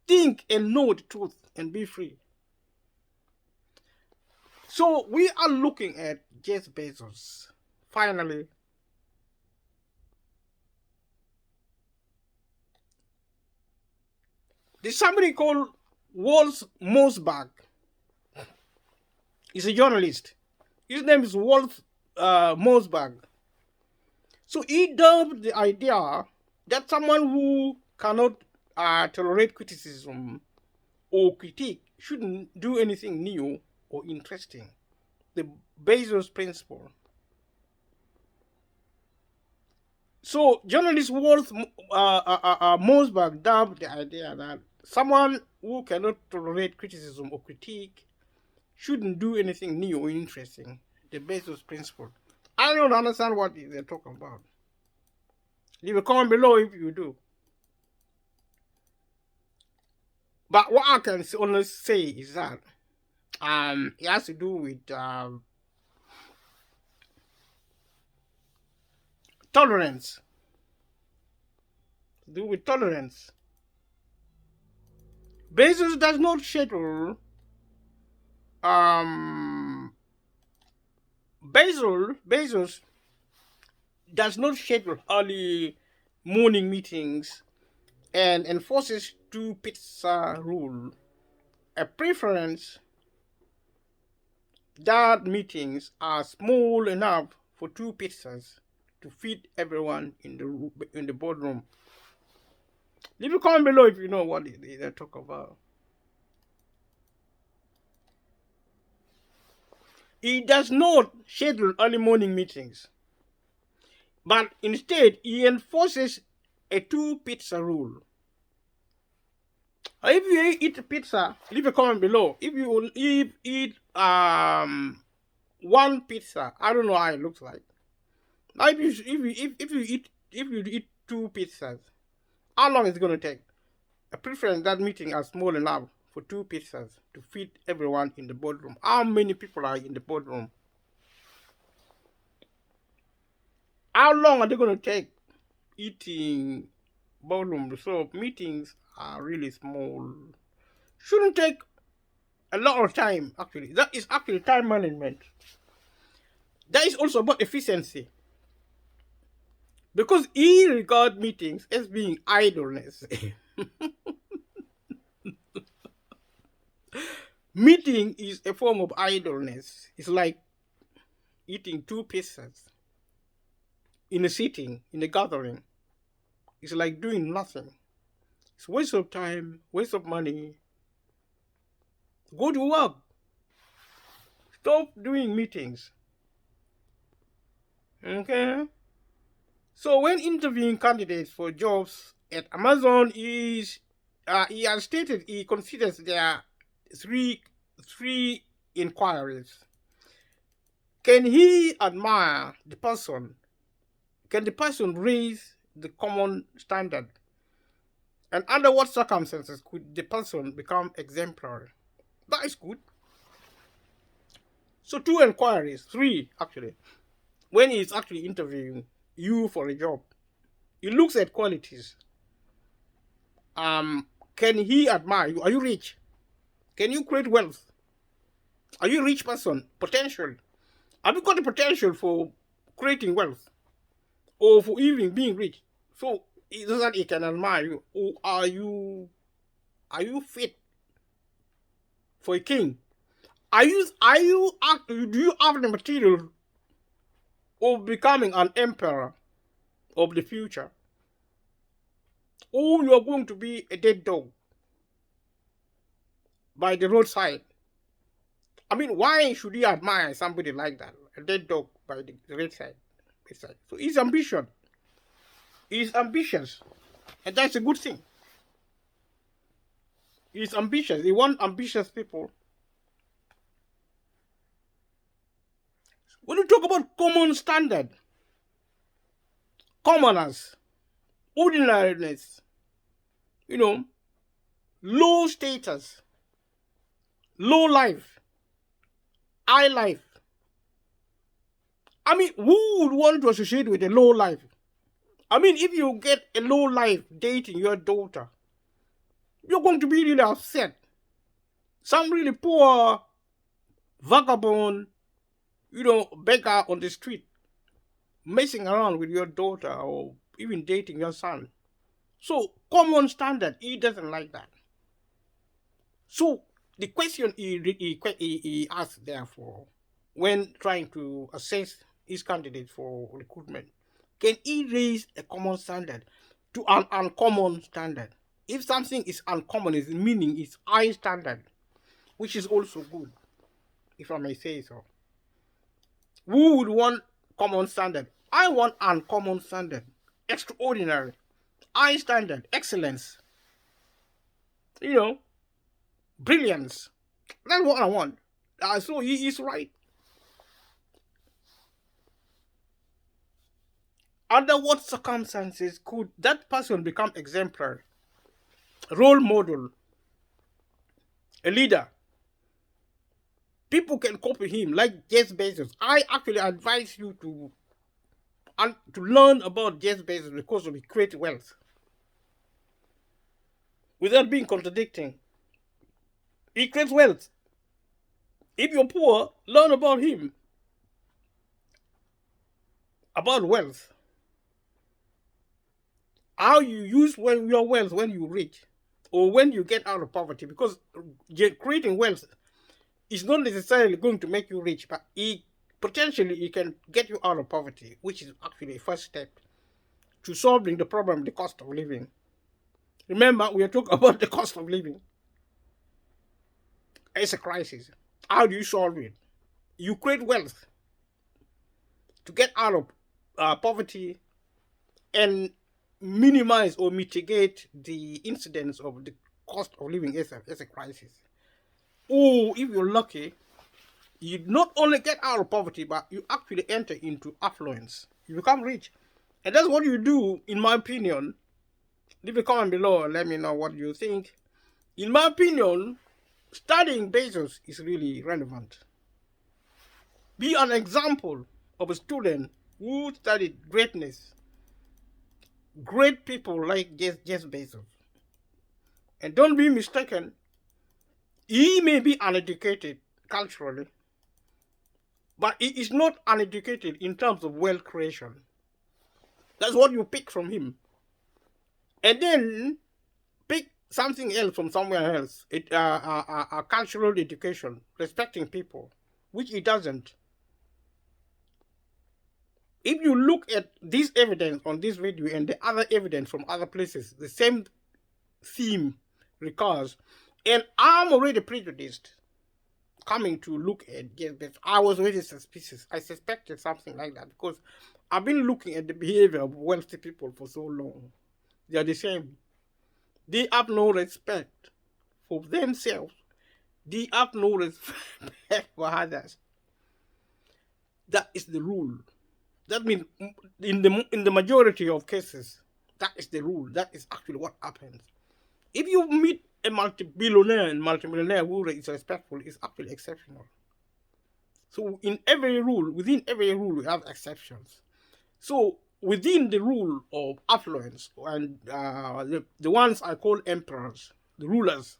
Think and know the truth and be free. So we are looking at Jeff Bezos. Finally, there's somebody called Walt Mossberg. He's a journalist. His name is Walt Mossberg. So he dubbed the idea that someone who cannot tolerate criticism or critique shouldn't do anything new or interesting. The Bezos principle. So journalist Walt Mossberg dubbed the idea that someone who cannot tolerate criticism or critique shouldn't do anything new or interesting. The Bezos principle. I don't understand what they're talking about. Leave a comment below if you do. But what I can only say is that it has to do with tolerance. Bezos does not schedule Bezos does not schedule early morning meetings and enforces two pizza rule, a preference that meetings are small enough for 2 pizzas to feed everyone in the boardroom. Leave a comment below if you know what they talk about. He does not schedule early morning meetings, but instead he enforces a 2 pizza rule. If you eat pizza, leave a comment below. If you eat 1 pizza, I don't know how it looks like. Now if you eat 2 pizzas, how long is it going to take? A preference that meeting are small enough for 2 pizzas to feed everyone in the boardroom. How many people are in the boardroom? How long are they going to take eating boardroom? So meetings are really small. Shouldn't take a lot of time, actually. That is actually time management. That is also about efficiency. Because he regards meetings as being idleness. Meeting is a form of idleness. It's like eating 2 pizzas in a sitting, in a gathering. It's like doing nothing. It's waste of time, waste of money. Go to work. Stop doing meetings. Okay? So when interviewing candidates for jobs at Amazon, he has stated he considers there are three inquiries. Can he admire the person? Can the person raise the common standard? And under what circumstances could the person become exemplary? That is good. So 2 inquiries, 3 actually. When he's actually interviewing you for a job, he looks at qualities. Can he admire you? Are you rich? Can you create wealth? Are you a rich person? Potential. Have you got the potential for creating wealth? Or for even being rich? So so that he can admire you. Or are you fit for a king. Do you have the material of becoming an emperor of the future? Or you are going to be a dead dog by the roadside? I mean, why should you admire somebody like that? A dead dog by the roadside. So he's ambition. He's ambitious. And that's a good thing. He's ambitious. He wants ambitious people. When you talk about common standard, commoners, ordinariness, low status, low life, high life. I mean, who would want to associate with a low life? I mean, if you get a low life dating your daughter, you're going to be really upset. Some really poor vagabond, beggar on the street, messing around with your daughter or even dating your son. So, common standard, he doesn't like that. So, the question he asked, therefore, when trying to assess his candidate for recruitment, can he raise a common standard to an uncommon standard? If something is uncommon, its meaning is high standard, which is also good, if I may say so. Who would want common standard? I want uncommon standard, extraordinary, high standard, excellence, brilliance. That's what I want. So he is right. Under what circumstances could that person become exemplary, role model, a leader? People can copy him, like Jeff Bezos. I actually advise you to learn about Jeff Bezos because of his great wealth, without being contradicting. He creates wealth. If you're poor, learn about him, about wealth. How you use your wealth when you rich, or when you get out of poverty, because creating wealth is not necessarily going to make you rich, but potentially it can get you out of poverty, which is actually a first step to solving the problem, the cost of living. Remember, we are talking about the cost of living. It's a crisis. How do you solve it? You create wealth to get out of poverty and minimize or mitigate the incidence of the cost of living as a crisis. Or if you're lucky, you not only get out of poverty, but you actually enter into affluence. You become rich. And that's what you do, in my opinion. Leave a comment below and let me know what you think. In my opinion, studying Bezos is really relevant. Be an example of a student who studied greatness. Great people like Jeff Bezos. And don't be mistaken, he may be uneducated culturally, but he is not uneducated in terms of wealth creation. That's what you pick from him. And then pick something else from somewhere else, a cultural education, respecting people, which he doesn't. If you look at this evidence on this video and the other evidence from other places, the same theme recurs. And I'm already prejudiced coming to look at Jeff Bezos. I was already suspicious. I suspected something like that because I've been looking at the behavior of wealthy people for so long. They are the same. They have no respect for themselves. They have no respect for others. That is the rule. That means in the majority of cases, that is the rule. That is actually what happens. If you meet a multi-billionaire and multimillionaire who is respectful, is actually exceptional. So within every rule, we have exceptions. So within the rule of affluence and the ones I call emperors, the rulers,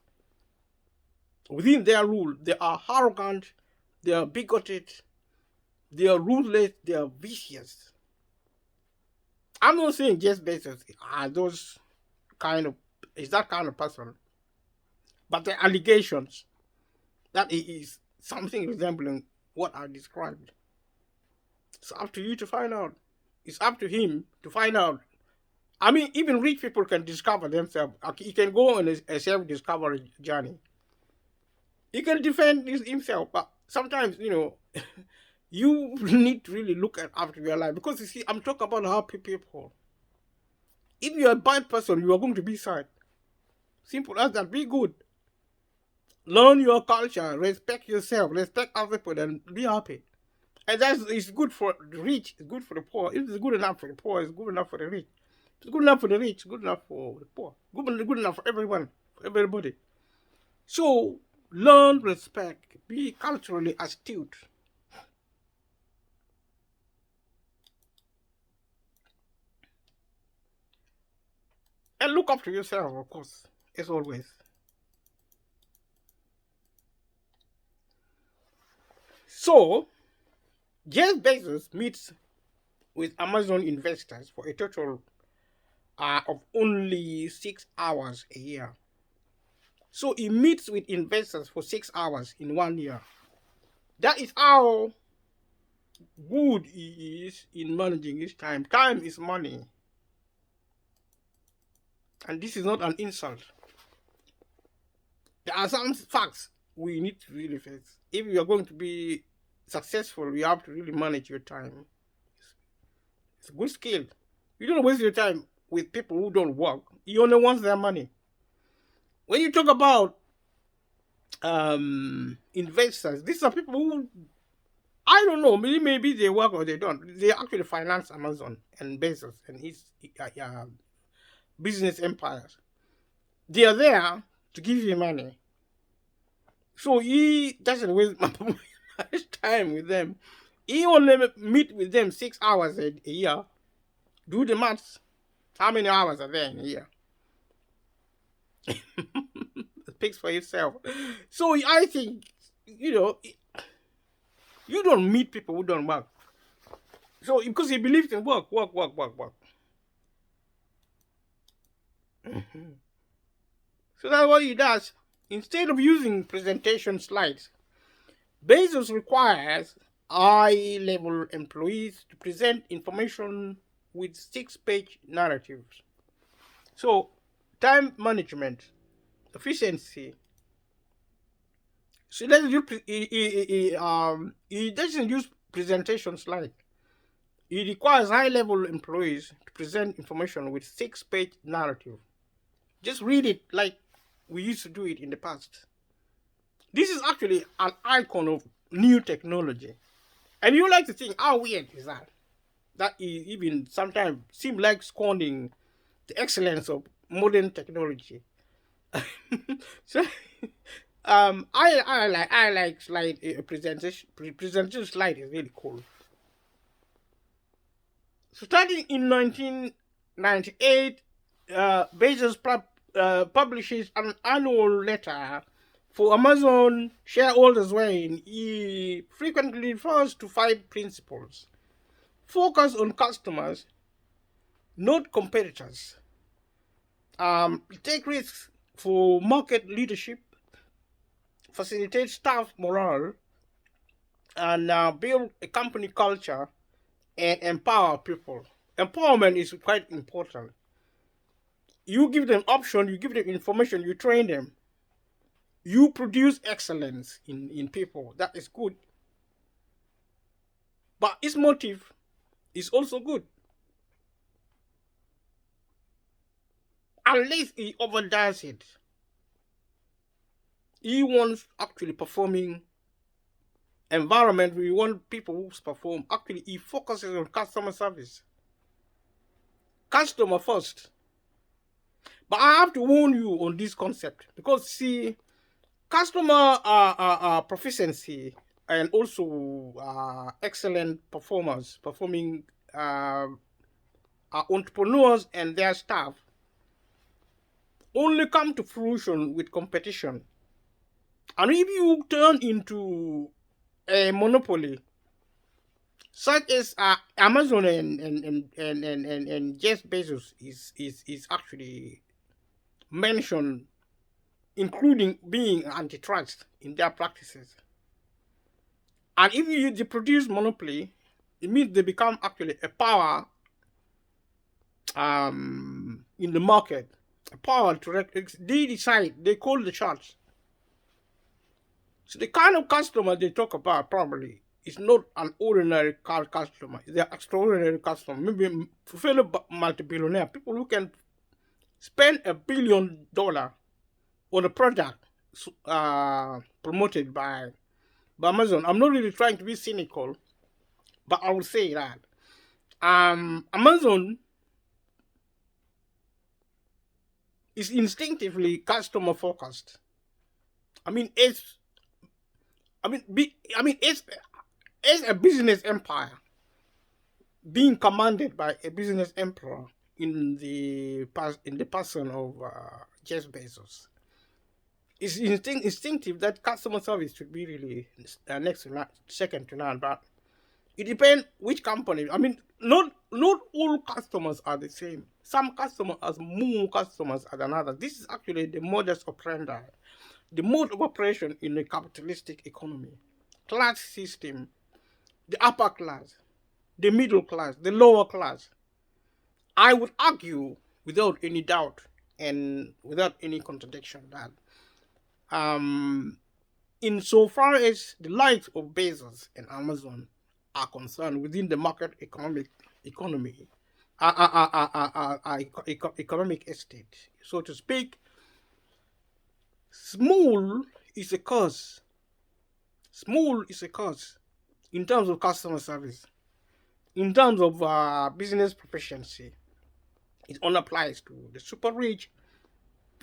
within their rule, they are arrogant, they are bigoted, they are ruthless, they are vicious. I'm not saying Jeff Bezos is that kind of person. But the allegations, that it is something resembling what I described. It's up to you to find out. It's up to him to find out. I mean, even rich people can discover themselves. He can go on a self-discovery journey. He can defend himself, but sometimes, you need to really look at after your life, because you see, I'm talking about happy people. If you're a bad person, you are going to be sad. Simple as that. Be good. Learn your culture. Respect yourself. Respect other people, and be happy. And it's good for the rich. It's good for the poor. If it's good enough for the poor, it's good enough for the rich. If it's good enough for the rich, it's good enough for the poor. Good enough for everyone, for everybody. So learn respect. Be culturally astute. And look after yourself, of course, as always. So, Jeff Bezos meets with Amazon investors for a total of only 6 hours a year. So he meets with investors for 6 hours in 1 year. That is how good he is in managing his time. Time is money. And this is not an insult. There are some facts we need to really face. If you are going to be successful, you have to really manage your time. It's a good skill. You don't waste your time with people who don't work. You only want their money. When you talk about investors, these are people who, I don't know, maybe they work or they don't. They actually finance Amazon and Bezos and his business empires. They are there to give you money. So he doesn't waste much time with them. He only meet with them 6 hours a year. Do the maths. How many hours are there in a year? Speaks for yourself. So I think, you don't meet people who don't work. So because he believes in work. So that's what he does. Instead of using presentation slides, Bezos requires high-level employees to present information with 6-page narratives. So, time management, efficiency. So he doesn't use presentation slides. He requires high-level employees to present information with 6-page narrative. Just read it like we used to do it in the past. This is actually an icon of new technology. And you like to think, how weird is that? That even sometimes seems like scorning the excellence of modern technology. So, I like slide presentation slide is really cool. So starting in 1998, Bezos publishes an annual letter for Amazon shareholders wherein he frequently refers to 5 principles. Focus on customers, not competitors. Take risks for market leadership, facilitate staff morale, and build a company culture and empower people. Empowerment is quite important. You give them option, you give them information, you train them. You produce excellence in people. That is good. But his motive is also good. Unless he overdoes it. He wants actually performing environment where you want people who perform. Actually, he focuses on customer service. Customer first. But I have to warn you on this concept because see, customer proficiency and also excellent performers, performing entrepreneurs and their staff only come to fruition with competition. And if you turn into a monopoly, such as Amazon and Jeff Bezos is actually mentioned including being antitrust in their practices. And if they produce monopoly, it means they become actually a power in the market, a power to they decide, they call the shots. So the kind of customer they talk about probably is not an ordinary car customer. They're extraordinary customer. Maybe fellow multi-billionaire, people who can spend $1 billion on a product promoted by Amazon. I'm not really trying to be cynical, but I will say that Amazon is instinctively customer focused. It's it's a business empire being commanded by a business emperor in the person of Jeff Bezos. It's instinctive that customer service should be really next to none, second to none. But it depends which company. Not all customers are the same. Some customers are more customers than others. This is actually the modus operandi, the mode of operation in a capitalistic economy, class system, the upper class, the middle class, the lower class. I would argue without any doubt and without any contradiction that insofar as the likes of Bezos and Amazon are concerned within the market economy, economic estate, so to speak, small is a cause. Small is a cause in terms of customer service, in terms of business proficiency. It only applies to the super rich,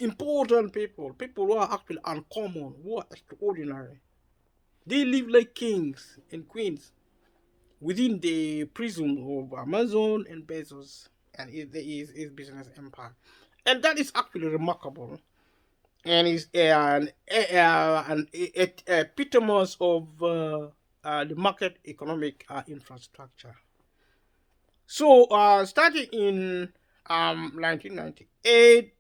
important people who are actually uncommon, who are extraordinary. They live like kings and queens within the prism of Amazon and Bezos and his business empire. And that is actually remarkable and is an epitome of the market economic infrastructure. So, starting in 1998,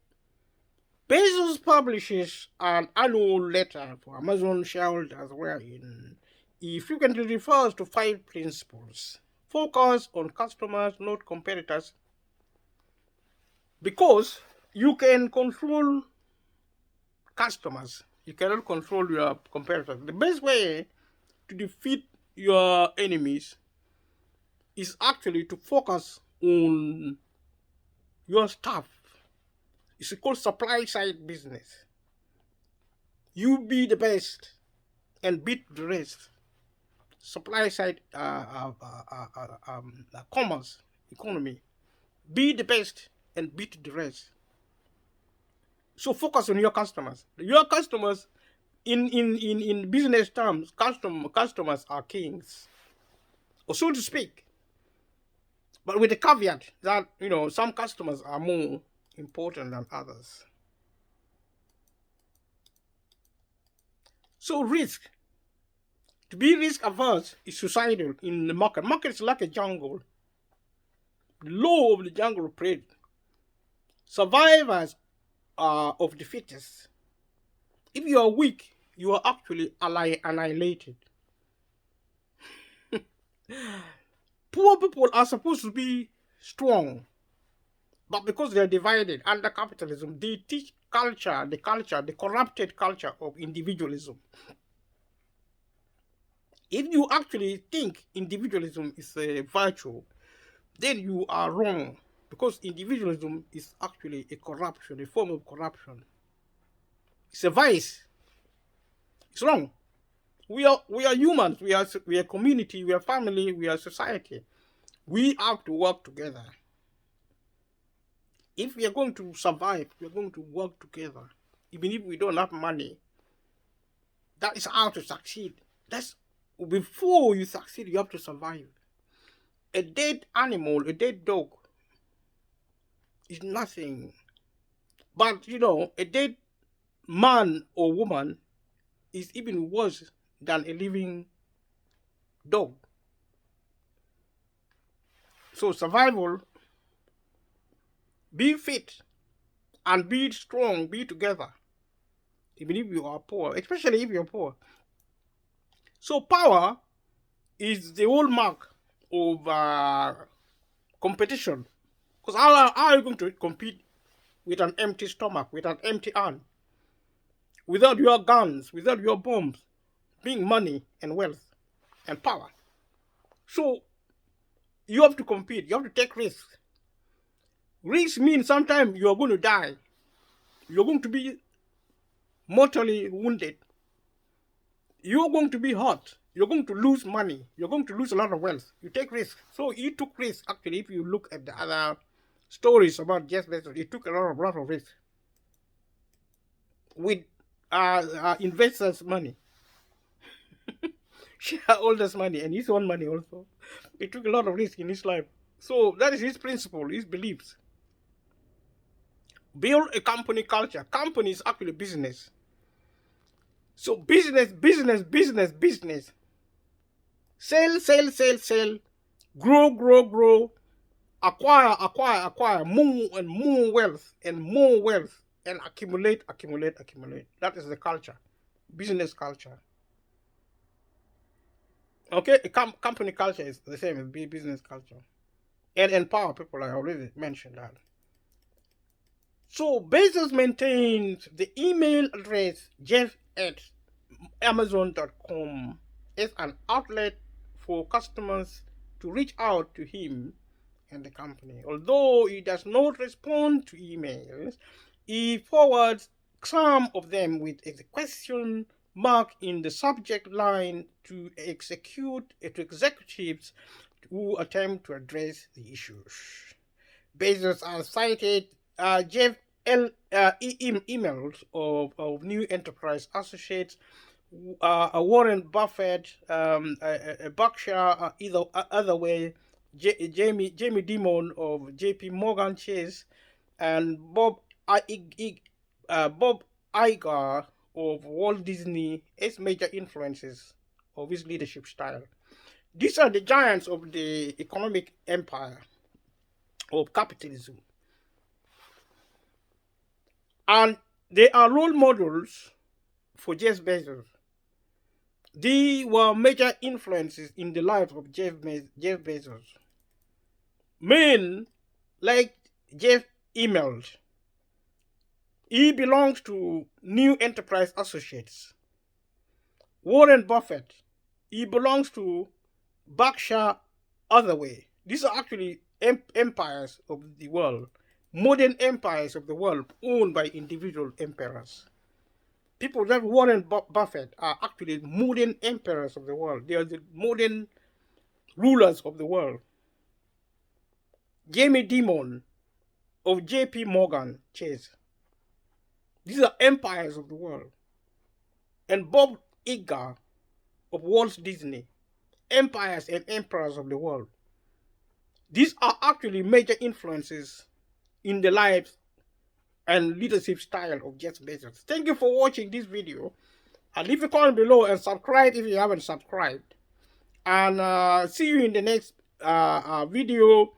Bezos publishes an annual letter for Amazon shareholders wherein he frequently refers to 5 principles. Focus on customers, not competitors. Because you can control customers, you cannot control your competitors. The best way to defeat your enemies is actually to focus on your staff. It's called supply side business. You be the best and beat the rest. Supply side commerce economy. Be the best and beat the rest. So focus on your customers. Your customers, in business terms, customers are kings, or so to speak. But with the caveat that some customers are more important than others. So risk. To be risk averse is suicidal in the market. Market is like a jungle. The law of the jungle operates. Survivors are of the fittest. If you are weak, you are actually annihilated. Poor people are supposed to be strong, but because they are divided under capitalism, they teach the corrupted culture of individualism. If you actually think individualism is a virtue, then you are wrong, because individualism is actually a corruption, a form of corruption. It's a vice. It's wrong. We are humans. We are community. We are family. We are society. We have to work together. If we are going to survive, we are going to work together. Even if we don't have money, that is how to succeed. That's before you succeed, you have to survive. A dead animal, a dead dog, is nothing. But a dead man or woman is even worse than a living dog. So survival, be fit and be strong, be together. even if you are poor, especially if you're poor. So power is the hallmark of competition. Because how are you going to compete with an empty stomach, with an empty hand, without your guns, without your bombs, being money and wealth and power? So you have to compete. You have to take risks. Risks means sometimes you are going to die. You're going to be mortally wounded. You're going to be hurt. You're going to lose money. You're going to lose a lot of wealth. You take risks. So he took risks. Actually, if you look at the other stories about Jeff Bezos, he took a lot of risks with investors' money, shareholders' money, and his own money also. He took a lot of risk in his life. So that is his principle, his beliefs. Build a company culture. Company is actually business. So business. Sell. Grow. Acquire more and more wealth and accumulate. That is the culture, business culture. Okay, company culture is the same as business culture. And empower people, I already mentioned that. So Bezos maintains the email address jeff@amazon.com as an outlet for customers to reach out to him and the company. Although he does not respond to emails, he forwards some of them with a question mark in the subject line to executives who attempt to address the issues. Bezos has cited Jeff emails of new enterprise associates, Warren Buffett, Berkshire, either other way, Jamie Dimon of J.P. Morgan Chase, and Bob Iger of Walt Disney as major influences of his leadership style. These are the giants of the economic empire of capitalism. And they are role models for Jeff Bezos. They were major influences in the life of Jeff Bezos. Men like Jeff emailed. He belongs to New Enterprise Associates. Warren Buffett, he belongs to Berkshire Hathaway. These are actually empires of the world, modern empires of the world owned by individual emperors. People like Warren Buffett are actually modern emperors of the world. They are the modern rulers of the world. Jamie Dimon of J.P. Morgan Chase. These are empires of the world. And Bob Iger of Walt Disney. Empires and emperors of the world. These are actually major influences in the lives and leadership style of Jeff Bezos. Thank you for watching this video. Leave a comment below and subscribe if you haven't subscribed. And see you in the next video.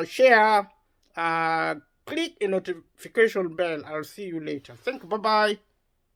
Share, click the notification bell. I'll see you later. Thank you. Bye-bye.